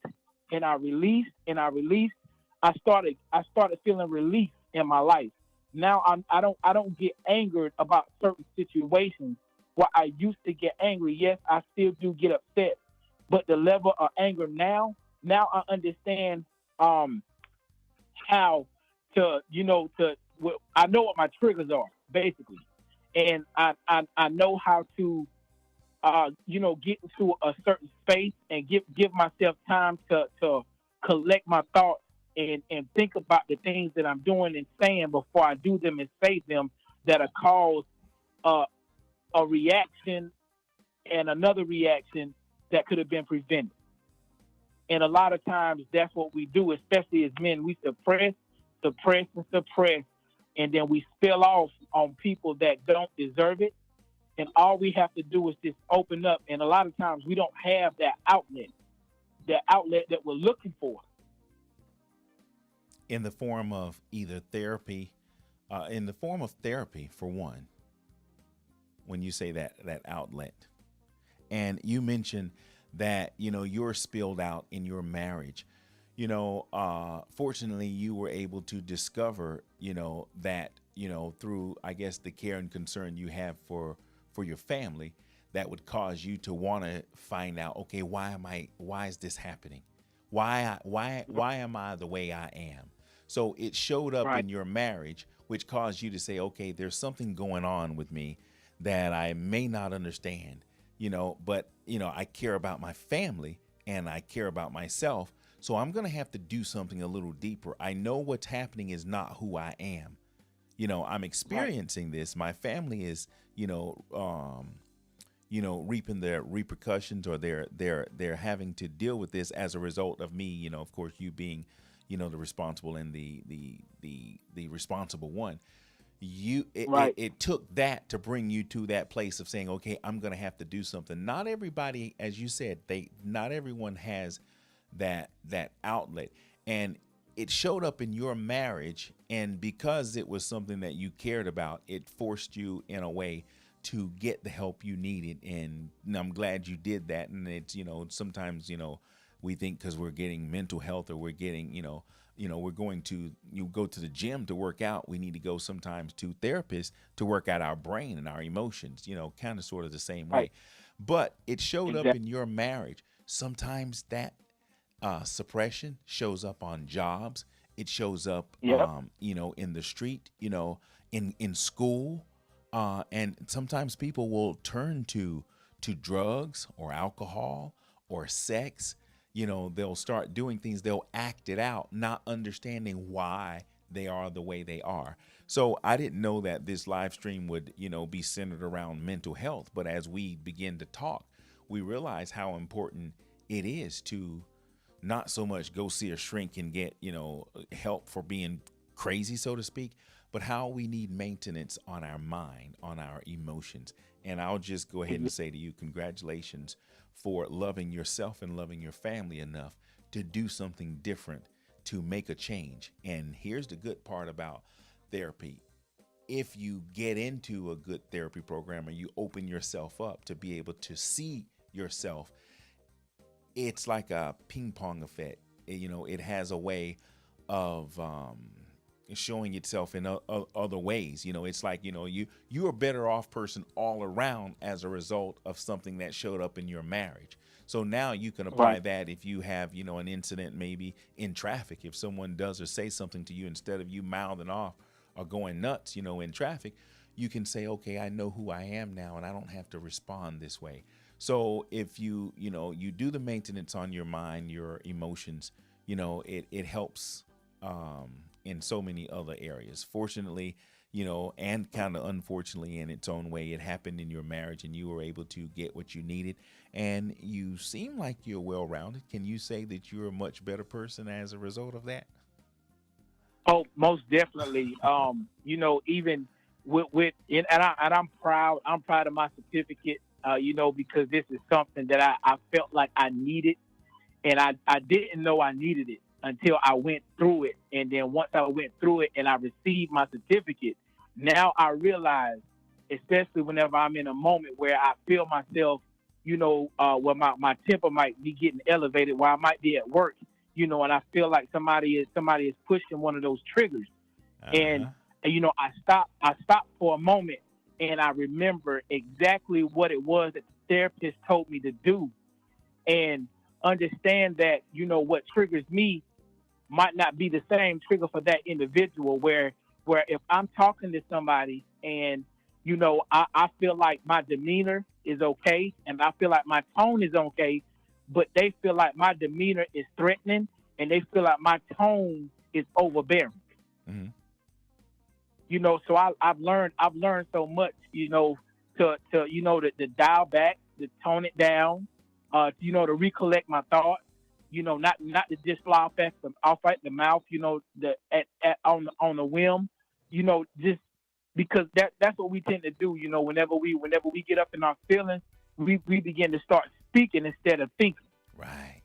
and I released and I released, I started feeling relief in my life. Now I don't get angered about certain situations. Where I used to get angry, yes, I still do get upset, but the level of anger now I understand um how I know what my triggers are, basically, and I know how to get into a certain space and give myself time to collect my thoughts, and think about the things that I'm doing and saying before I do them and say them, that are cause uh, a reaction and another reaction that could have been prevented. And a lot of times that's what we do, especially as men. We suppress, suppress, and suppress, and then we spill off on people that don't deserve it. And all we have to do is just open up. And a lot of times we don't have that outlet that we're looking for. In the form of either therapy, in the form of therapy, for one, when you say that outlet. And you mentioned that you're spilled out in your marriage. Fortunately, you were able to discover that through, I guess, the care and concern you have for your family, that would cause you to want to find out, okay, why is this happening? Why am I the way I am? So it showed up Right. in your marriage, which caused you to say, okay, there's something going on with me that I may not understand, but, I care about my family and I care about myself. So I'm going to have to do something a little deeper. I know what's happening is not who I am. I'm Right. experiencing this. My family is, reaping their repercussions, or they're having to deal with this as a result of me, of course, you being, the responsible and the responsible one. Right. It took that to bring you to that place of saying, okay, I'm going to have to do something. Not everybody, as you said, not everyone has that outlet. And it showed up in your marriage, and because it was something that you cared about, it forced you in a way to get the help you needed. And I'm glad you did that. And it's, sometimes, we think because we're getting mental health, or we're getting, we're going to, you go to the gym to work out, we need to go sometimes to therapists to work out our brain and our emotions, kind of sort of the same way. Right. But it showed up Exactly. in your marriage. Sometimes that suppression shows up on jobs. It shows up, Yep. in the street, in school, and sometimes people will turn to drugs or alcohol or sex. They'll start doing things. They'll act it out, not understanding why they are the way they are. So I didn't know that this live stream would, be centered around mental health. But as we begin to talk, we realize how important it is to not so much go see a shrink and get, help for being crazy, so to speak, but how we need maintenance on our mind, on our emotions. And I'll just go ahead and say to you, congratulations for loving yourself and loving your family enough to do something different, to make a change. And here's the good part about therapy. If you get into a good therapy program and you open yourself up to be able to see yourself, it's like a ping pong effect. It has a way of showing itself in other ways. It's like, you're a better off person all around as a result of something that showed up in your marriage. So now you can apply Right. that if you have, an incident maybe in traffic. If someone does or say something to you, instead of you mouthing off or going nuts, in traffic, you can say, okay, I know who I am now, and I don't have to respond this way. So if you do the maintenance on your mind, your emotions, it helps in so many other areas. Fortunately, and kind of unfortunately in its own way, it happened in your marriage and you were able to get what you needed. And you seem like you're well-rounded. Can you say that you're a much better person as a result of that? Oh, most definitely. Even and I'm proud. I'm proud of my certificate. Because this is something that I felt like I needed, and I didn't know I needed it until I went through it. And then once I went through it and I received my certificate, now I realize, especially whenever I'm in a moment where I feel myself, where my temper might be getting elevated, while I might be at work, and I feel like somebody is pushing one of those triggers. And, Uh-huh. I stopped for a moment, and I remember exactly what it was that the therapist told me to do, and understand that, what triggers me might not be the same trigger for that individual. Where if I'm talking to somebody and, I feel like my demeanor is okay and I feel like my tone is okay, but they feel like my demeanor is threatening and they feel like my tone is overbearing. Hmm. So I've learned so much, to to dial back, to tone it down, to recollect my thoughts, not to just fly off at the mouth, on the whim, just because that's what we tend to do, whenever we get up in our feelings, we begin to start speaking instead of thinking. Right.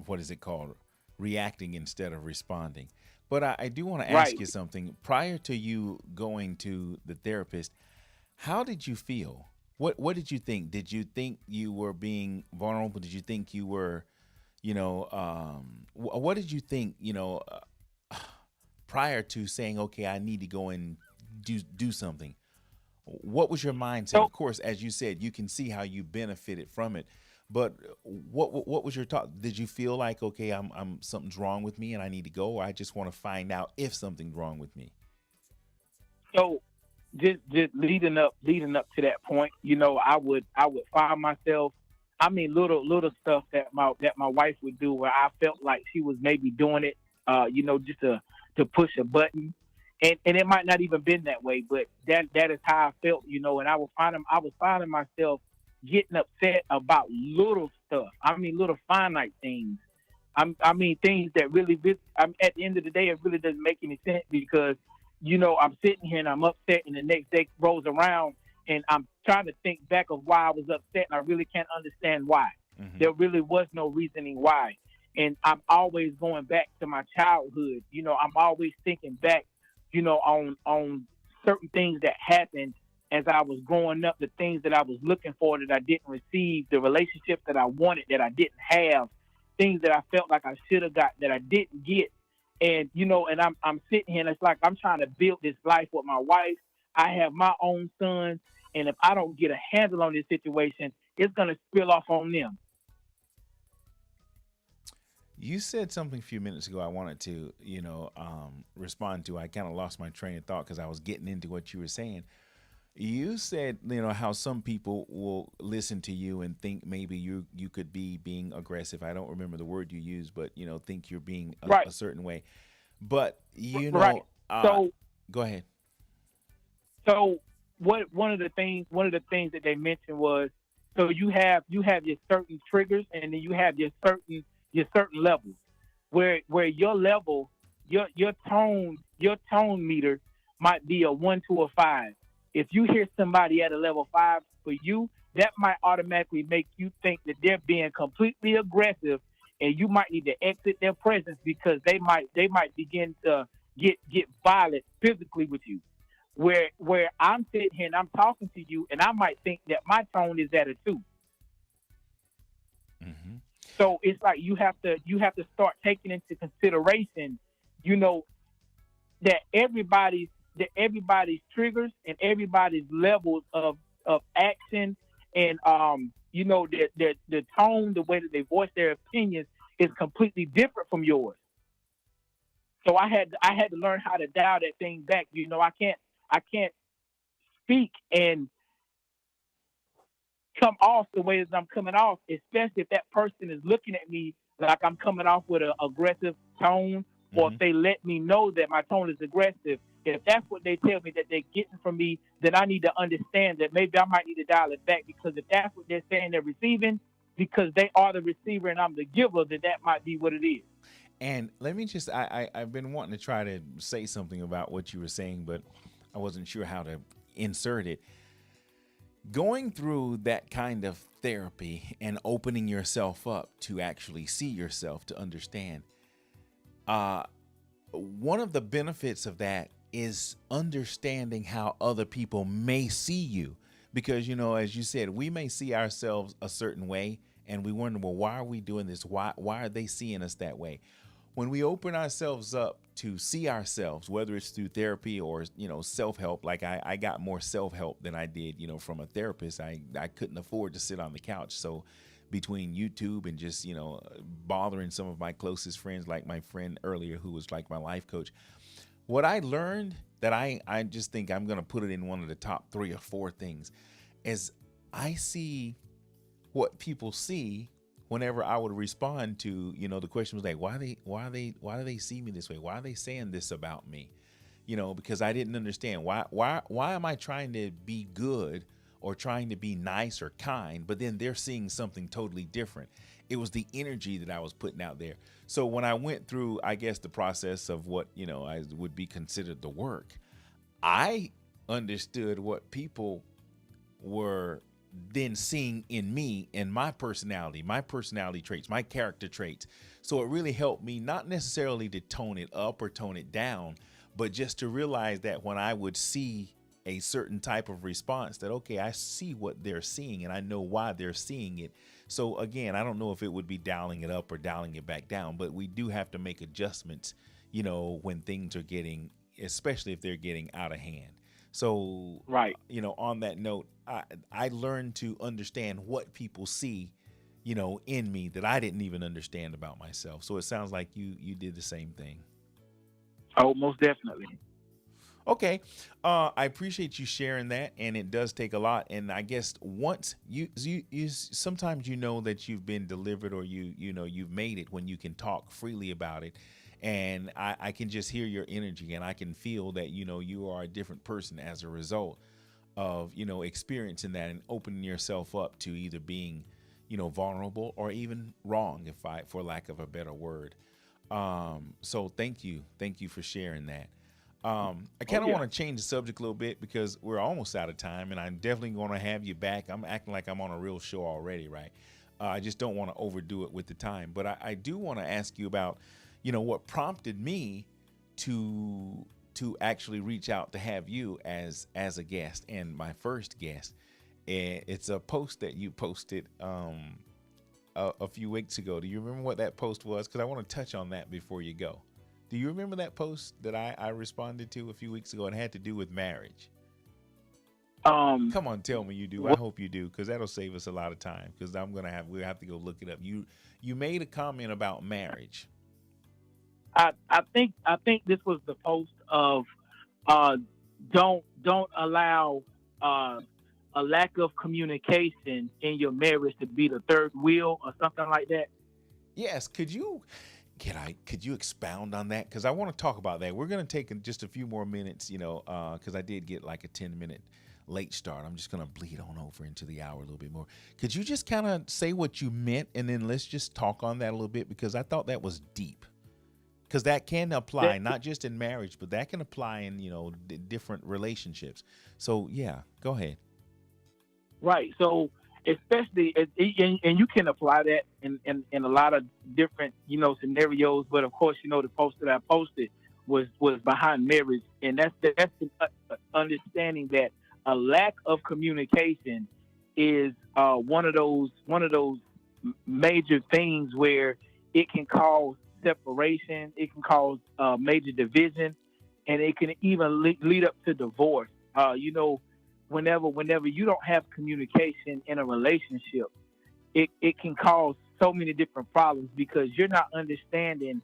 What is it called? Reacting instead of responding. But I do want to ask Right. you something. Prior to you going to the therapist, how did you feel? What did you think? Did you think you were being vulnerable? Did you think you were, what did you think, prior to saying, okay, I need to go and do something? What was your mindset? So Of course, as you said, you can see how you benefited from it. But what was your thought? Did you feel like, okay, I'm something's wrong with me and I need to go, or I just want to find out if something's wrong with me? So just leading up to that point, I would find myself. I mean, little stuff that my wife would do where I felt like she was maybe doing it, just to push a button, and it might not even been that way, but that is how I felt, and I was finding myself getting upset about little stuff. I mean, little finite things. I mean, things that at the end of the day, it really doesn't make any sense because, I'm sitting here and I'm upset, and the next day rolls around, and I'm trying to think back of why I was upset, and I really can't understand why. Hmm. There really was no reasoning why. And I'm always going back to my childhood. I'm always thinking back, on certain things that happened as I was growing up, the things that I was looking for that I didn't receive, the relationships that I wanted that I didn't have, things that I felt like I should have got that I didn't get. And I'm sitting here and it's like I'm trying to build this life with my wife. I have my own sons, and if I don't get a handle on this situation, it's gonna spill off on them. You said something a few minutes ago I wanted to, respond to. I kind of lost my train of thought because I was getting into what you were saying. You said, how some people will listen to you and think maybe you could be being aggressive. I don't remember the word you used, but think you're being Right, a certain way. But right. So go ahead. So what one of the things that they mentioned was, so you have your certain triggers, and then you have your certain levels where your level, your tone meter might be a 1 to a 5. If you hear somebody at a level 5 for you, that might automatically make you think that they're being completely aggressive, and you might need to exit their presence because they might begin to get violent physically with you. Where I'm sitting here and I'm talking to you, and I might think that my tone is at a 2. Hmm. So it's like you have to start taking into consideration, you know, that everybody's triggers and everybody's levels of action, and the tone, the way that they voice their opinions is completely different from yours. So I had to learn how to dial that thing back. I can't speak and come off the way as I'm coming off, especially if that person is looking at me like I'm coming off with an aggressive tone, or if Hmm. they let me know that my tone is aggressive. If that's what they tell me that they're getting from me, then I need to understand that maybe I might need to dial it back, because if that's what they're saying they're receiving, because they are the receiver and I'm the giver, then that might be what it is. And let me just, I've been wanting to try to say something about what you were saying, but I wasn't sure how to insert it. Going through that kind of therapy and opening yourself up to actually see yourself, to understand, uh, one of the benefits of that is understanding how other people may see you. Because, as you said, we may see ourselves a certain way and we wonder, well, why are we doing this? Why are they seeing us that way? When we open ourselves up to see ourselves, whether it's through therapy or, self-help, like I got more self-help than I did, from a therapist. I couldn't afford to sit on the couch. So between YouTube and just, bothering some of my closest friends, like my friend earlier, who was like my life coach, what I learned that I just think I'm going to put it in one of the top 3 or 4 things is I see what people see whenever I would respond to, the question was like, why do they see me this way? Why are they saying this about me? Because I didn't understand why am I trying to be good or trying to be nice or kind, but then they're seeing something totally different. It was the energy that I was putting out there. So when I went through, I guess, the process of what, I would be considered the work, I understood what people were then seeing in me and my personality traits, my character traits. So it really helped me not necessarily to tone it up or tone it down, but just to realize that when I would see a certain type of response, that, okay, I see what they're seeing and I know why they're seeing it. So again, I don't know if it would be dialing it up or dialing it back down, but we do have to make adjustments, when things are getting, especially if they're getting out of hand. So, Right. on that note, I learned to understand what people see, in me that I didn't even understand about myself. So it sounds like you did the same thing. Oh, most definitely. Okay. I appreciate you sharing that, and it does take a lot. And I guess once you sometimes that you've been delivered, or you've made it when you can talk freely about it. And I can just hear your energy, and I can feel that you are a different person as a result of experiencing that and opening yourself up to either being vulnerable or even wrong, if I for lack of a better word. So thank you for sharing that. I Oh kind of yeah. want to change the subject a little bit because we're almost out of time, and I'm definitely going to have you back. I'm acting like I'm on a real show already, right? I just don't want to overdo it with the time, but I do want to ask you about, what prompted me to actually reach out to have you as a guest and my first guest. And it's a post that you posted a few weeks ago. Do you remember what that post was? Because I want to touch on that before you go. Do you remember that post that I responded to a few weeks ago? It had to do with marriage. Um, Come on, tell me you do. I what hope you do, because that'll save us a lot of time. Because we'll have to go look it up. You made a comment about marriage. I think this was the post of uh, don't allow uh, a lack of communication in your marriage to be the third wheel or something like that. Yes, could you expound on that? Because I want to talk about that. We're going to take just a few more minutes, because I did get like a 10-minute late start. I'm just going to bleed on over into the hour a little bit more. Could you just kind of say what you meant, and then let's just talk on that a little bit, because I thought that was deep. Because that can apply That, not just in marriage, but that can apply in different relationships. So yeah, go ahead. right. So especially and you can apply that in a lot of different scenarios. But of course, the post that I posted was behind marriage, and that's the understanding that a lack of communication is one of those major things where it can cause separation, it can cause major division, and it can even lead up to divorce. Whenever you don't have communication in a relationship, it can cause so many different problems because you're not understanding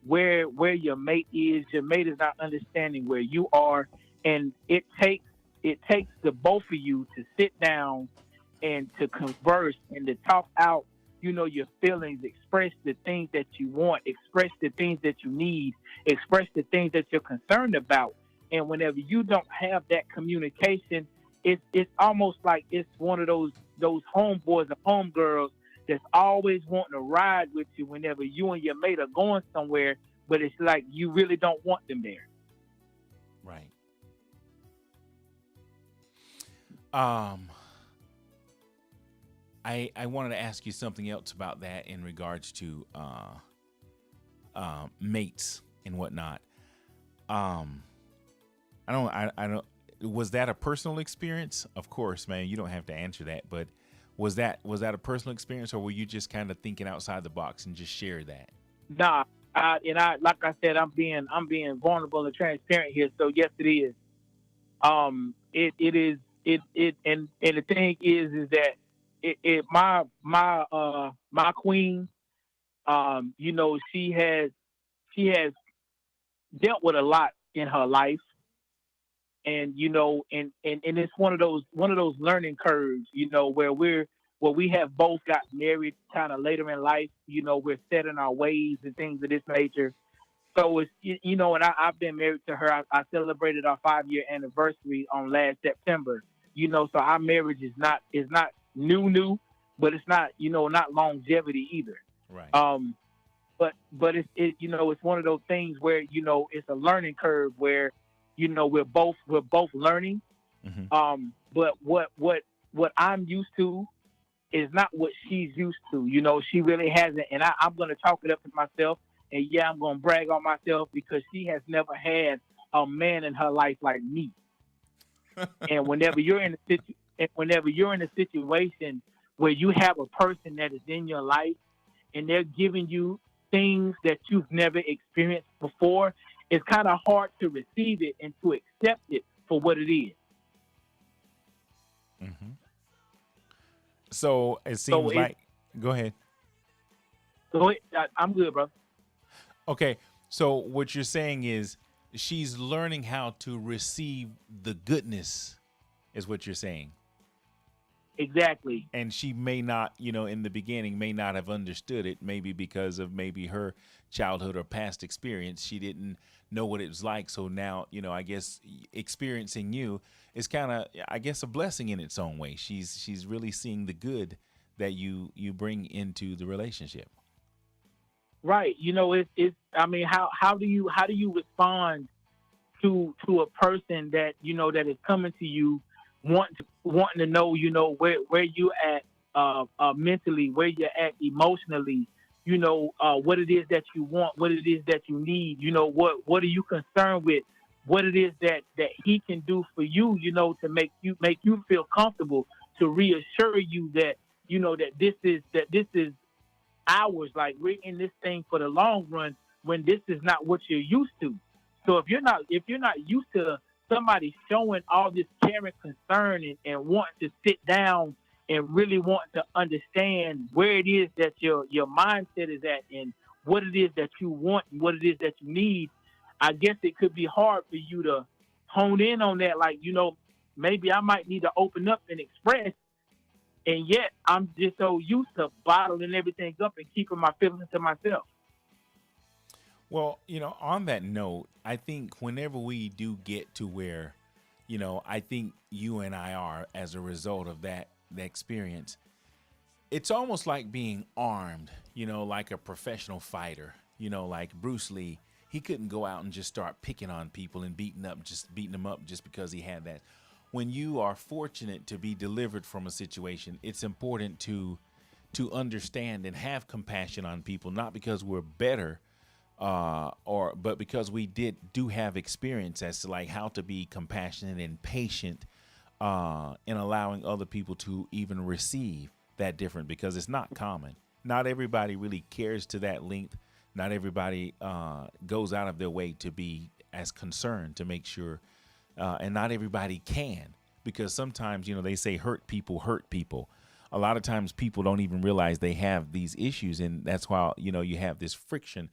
where your mate is. Your mate is not understanding where you are, and it takes the both of you to sit down and to converse and to talk out, your feelings, express the things that you want, express the things that you need, express the things that you're concerned about. And whenever you don't have that communication, it's almost like it's one of those homeboys or homegirls that's always wanting to ride with you whenever you and your mate are going somewhere, but it's like you really don't want them there. Right. Um, I wanted to ask you something else about that in regards to mates and whatnot. Um, I don't. Was that a personal experience? Of course, man. You don't have to answer that, but was that a personal experience, or were you just kind of thinking outside the box and just share that? Nah, and I like I said, I'm being vulnerable and transparent here. So yes, it is. It is and the thing is that my queen, she has dealt with a lot in her life, and and it's one of those learning curves, where we have both got married kind of later in life. We're set in our ways and things of this nature. So it's and I've been married to her. I celebrated our 5 year anniversary on last September. So our marriage is not new, but it's not longevity either. Right. But it's one of those things where it's a learning curve where we're both learning. Hmm. But what I'm used to is not what she's used to. She really hasn't, and I'm going to chalk it up to myself. And yeah, I'm going to brag on myself because she has never had a man in her life like me. And whenever you're in a situation where you have a person that is in your life and they're giving you things that you've never experienced before, it's kind of hard to receive it and to accept it for what it is. Hmm. So it So seems it like. Go ahead. Go ahead. I'm good, bro. Okay. So what you're saying is she's learning how to receive the goodness, is what you're saying. Exactly. And she may not, in the beginning, may not have understood it, maybe because of maybe her childhood or past experience. She didn't know what it was like. So now, I guess experiencing you is kind of, I guess, a blessing in its own way. She's really seeing the good that you bring into the relationship. Right. It's. I mean, how do you respond to a person that that is coming to you, wanting to know where you at mentally, where you're at emotionally, what it is that you want, what it is that you need, what are you concerned with, what it is that he can do for you, to make you feel comfortable, to reassure you that that this is hours. Like, we're in this thing for the long run, when this is not what you're used to. So if you're not used to somebody showing all this care and concern, and wanting to sit down and really want to understand where it is that your mindset is at, and what it is that you want and what it is that you need, I guess it could be hard for you to hone in on that. Like, maybe I might need to open up and express, and yet I'm just so used to bottling everything up and keeping my feelings to myself. Well, on that note, I think whenever we do get to where, I think you and I are, as a result of that the experience, it's almost like being armed, like a professional fighter, like Bruce Lee. He couldn't go out and just start picking on people and beating them up just because he had that. When you are fortunate to be delivered from a situation, it's important to understand and have compassion on people, not because we're better, but because we do have experience as to like how to be compassionate and patient in allowing other people to even receive that different, because it's not common. Not everybody really cares to that length. Not everybody goes out of their way to be as concerned to make sure, and not everybody can, because sometimes, they say hurt people hurt people. A lot of times people don't even realize they have these issues, and that's why, you have this friction,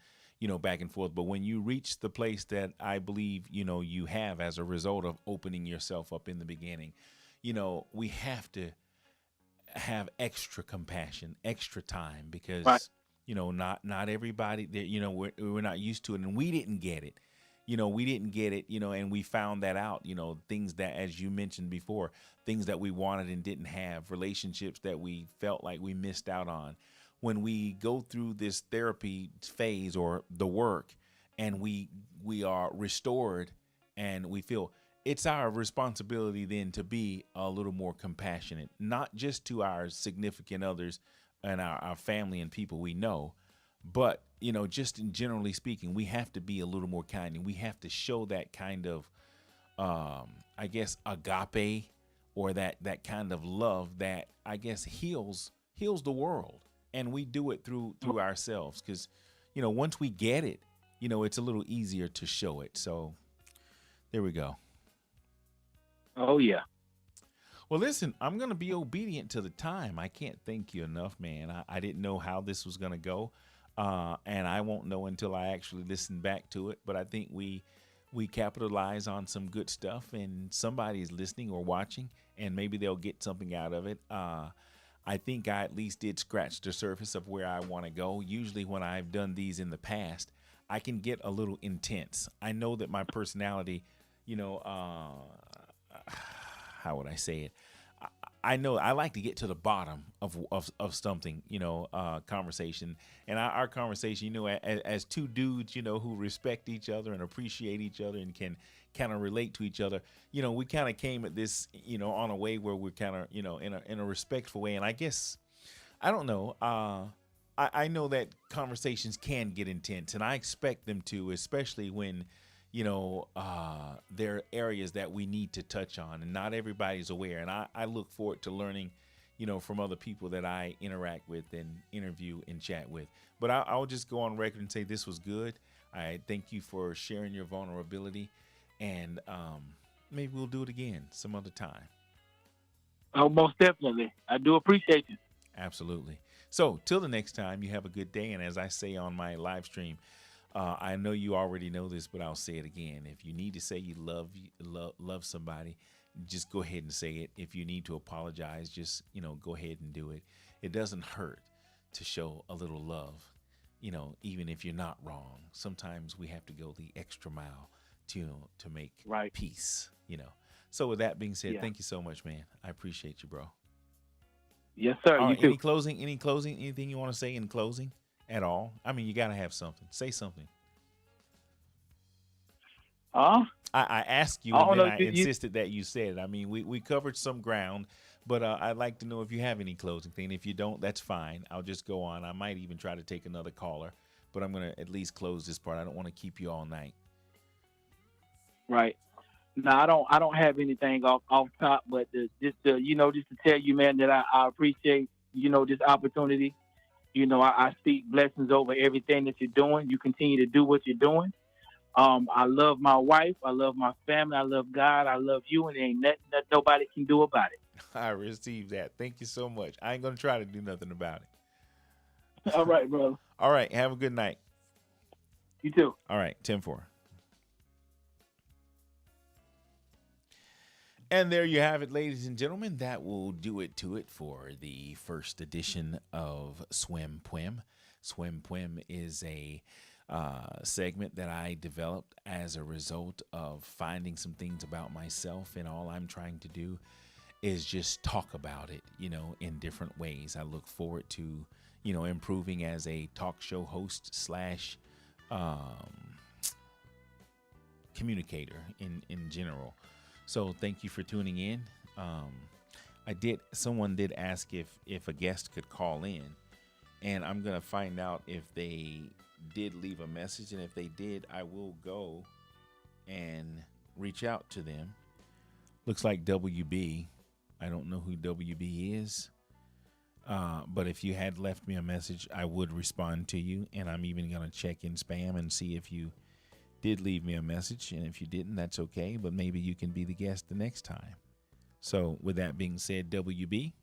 back and forth. But when you reach the place that I believe, you have as a result of opening yourself up in the beginning, we have to have extra compassion, extra time, Right. because, not everybody that, we're not used to it, and we didn't get it. We didn't get it, and we found that out, things that, as you mentioned before, things that we wanted and didn't have, relationships that we felt like we missed out on. When we go through this therapy phase or the work, and we are restored, and we feel, it's our responsibility then to be a little more compassionate, not just to our significant others and our family and people we know, but, just in generally speaking, we have to be a little more kind, and we have to show that kind of, I guess, agape, or that kind of love that, I guess, heals the world. And we do it through ourselves, because, once we get it, it's a little easier to show it. So there we go. Oh yeah. Well, listen, I'm going to be obedient to the time. I can't thank you enough, man. I didn't know how this was going to go. And I won't know until I actually listen back to it. But I think we capitalize on some good stuff, and somebody's listening or watching, and maybe they'll get something out of it. I think I at least did scratch the surface of where I want to go. Usually when I've done these in the past, I can get a little intense. I know that my personality, how would I say it? I know I like to get to the bottom of something, conversation. And our conversation, as two dudes, who respect each other and appreciate each other and can kind of relate to each other, we kind of came at this, on a way where we're kind of, in a respectful way. And I guess, I don't know, I know that conversations can get intense, and I expect them to, especially when, there are areas that we need to touch on, and not everybody's aware. And I look forward to learning, from other people that I interact with and interview and chat with. But I'll just go on record and say this was good. I thank you for sharing your vulnerability, and maybe we'll do it again some other time. Oh, most definitely. I do appreciate you. Absolutely. So till the next time, you have a good day. And as I say on my live stream, I know you already know this, but I'll say it again. If you need to say you love somebody, just go ahead and say it. If you need to apologize, just go ahead and do it. It doesn't hurt to show a little love, even if you're not wrong. Sometimes we have to go the extra mile to make Right. peace. So with that being said, Yeah. thank you so much, man. I appreciate you, bro. Yes, sir. All You right, too. anything you want to say in closing at all? I mean, you got to have something. Say something. Huh? I asked you, I and don't then know. I insisted that you said it. I mean, we covered some ground, but I'd like to know if you have any closing thing. If you don't, that's fine. I'll just go on. I might even try to take another caller, but I'm going to at least close this part. I don't want to keep you all night. Right. No, I don't have anything off top, but just to tell you, man, that I appreciate this opportunity. I speak blessings over everything that you're doing. You continue to do what you're doing. I love my wife. I love my family. I love God. I love you, and there ain't nothing that nobody can do about it. I received that. Thank you so much. I ain't going to try to do nothing about it. All right, brother. All right. Have a good night. You too. All right. 10-4. And there you have it, ladies and gentlemen. That will do it for the first edition of Swym Pwym. Swym Pwym is a segment that I developed as a result of finding some things about myself, and all I'm trying to do is just talk about it, in different ways. I look forward to, improving as a talk show host slash communicator in general. So thank you for tuning in. Someone did ask if a guest could call in, and I'm going to find out if they did leave a message. And if they did, I will go and reach out to them. Looks like WB. I don't know who WB is. But if you had left me a message, I would respond to you. And I'm even going to check in spam and see if you did leave me a message. And if you didn't, that's okay. But maybe you can be the guest the next time. So with that being said, WB,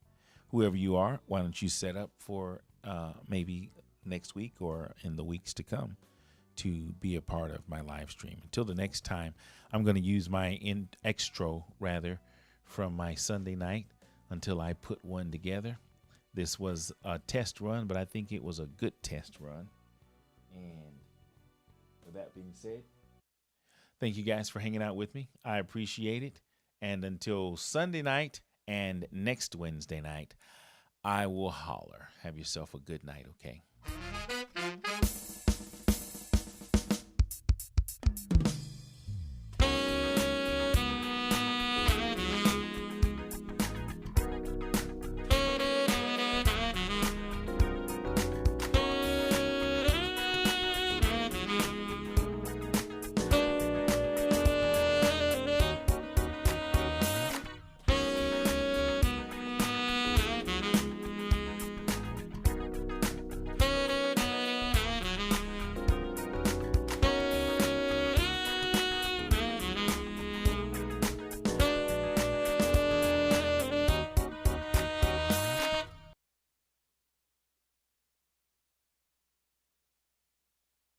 whoever you are, why don't you set up for maybe next week or in the weeks to come to be a part of my live stream. Until the next time, I'm going to use my extra from my Sunday night until I put one together. This was a test run, but I think it was a good test run. And with that being said, thank you guys for hanging out with me. I appreciate it. And until Sunday night and next Wednesday night, I will holler. Have yourself a good night, okay?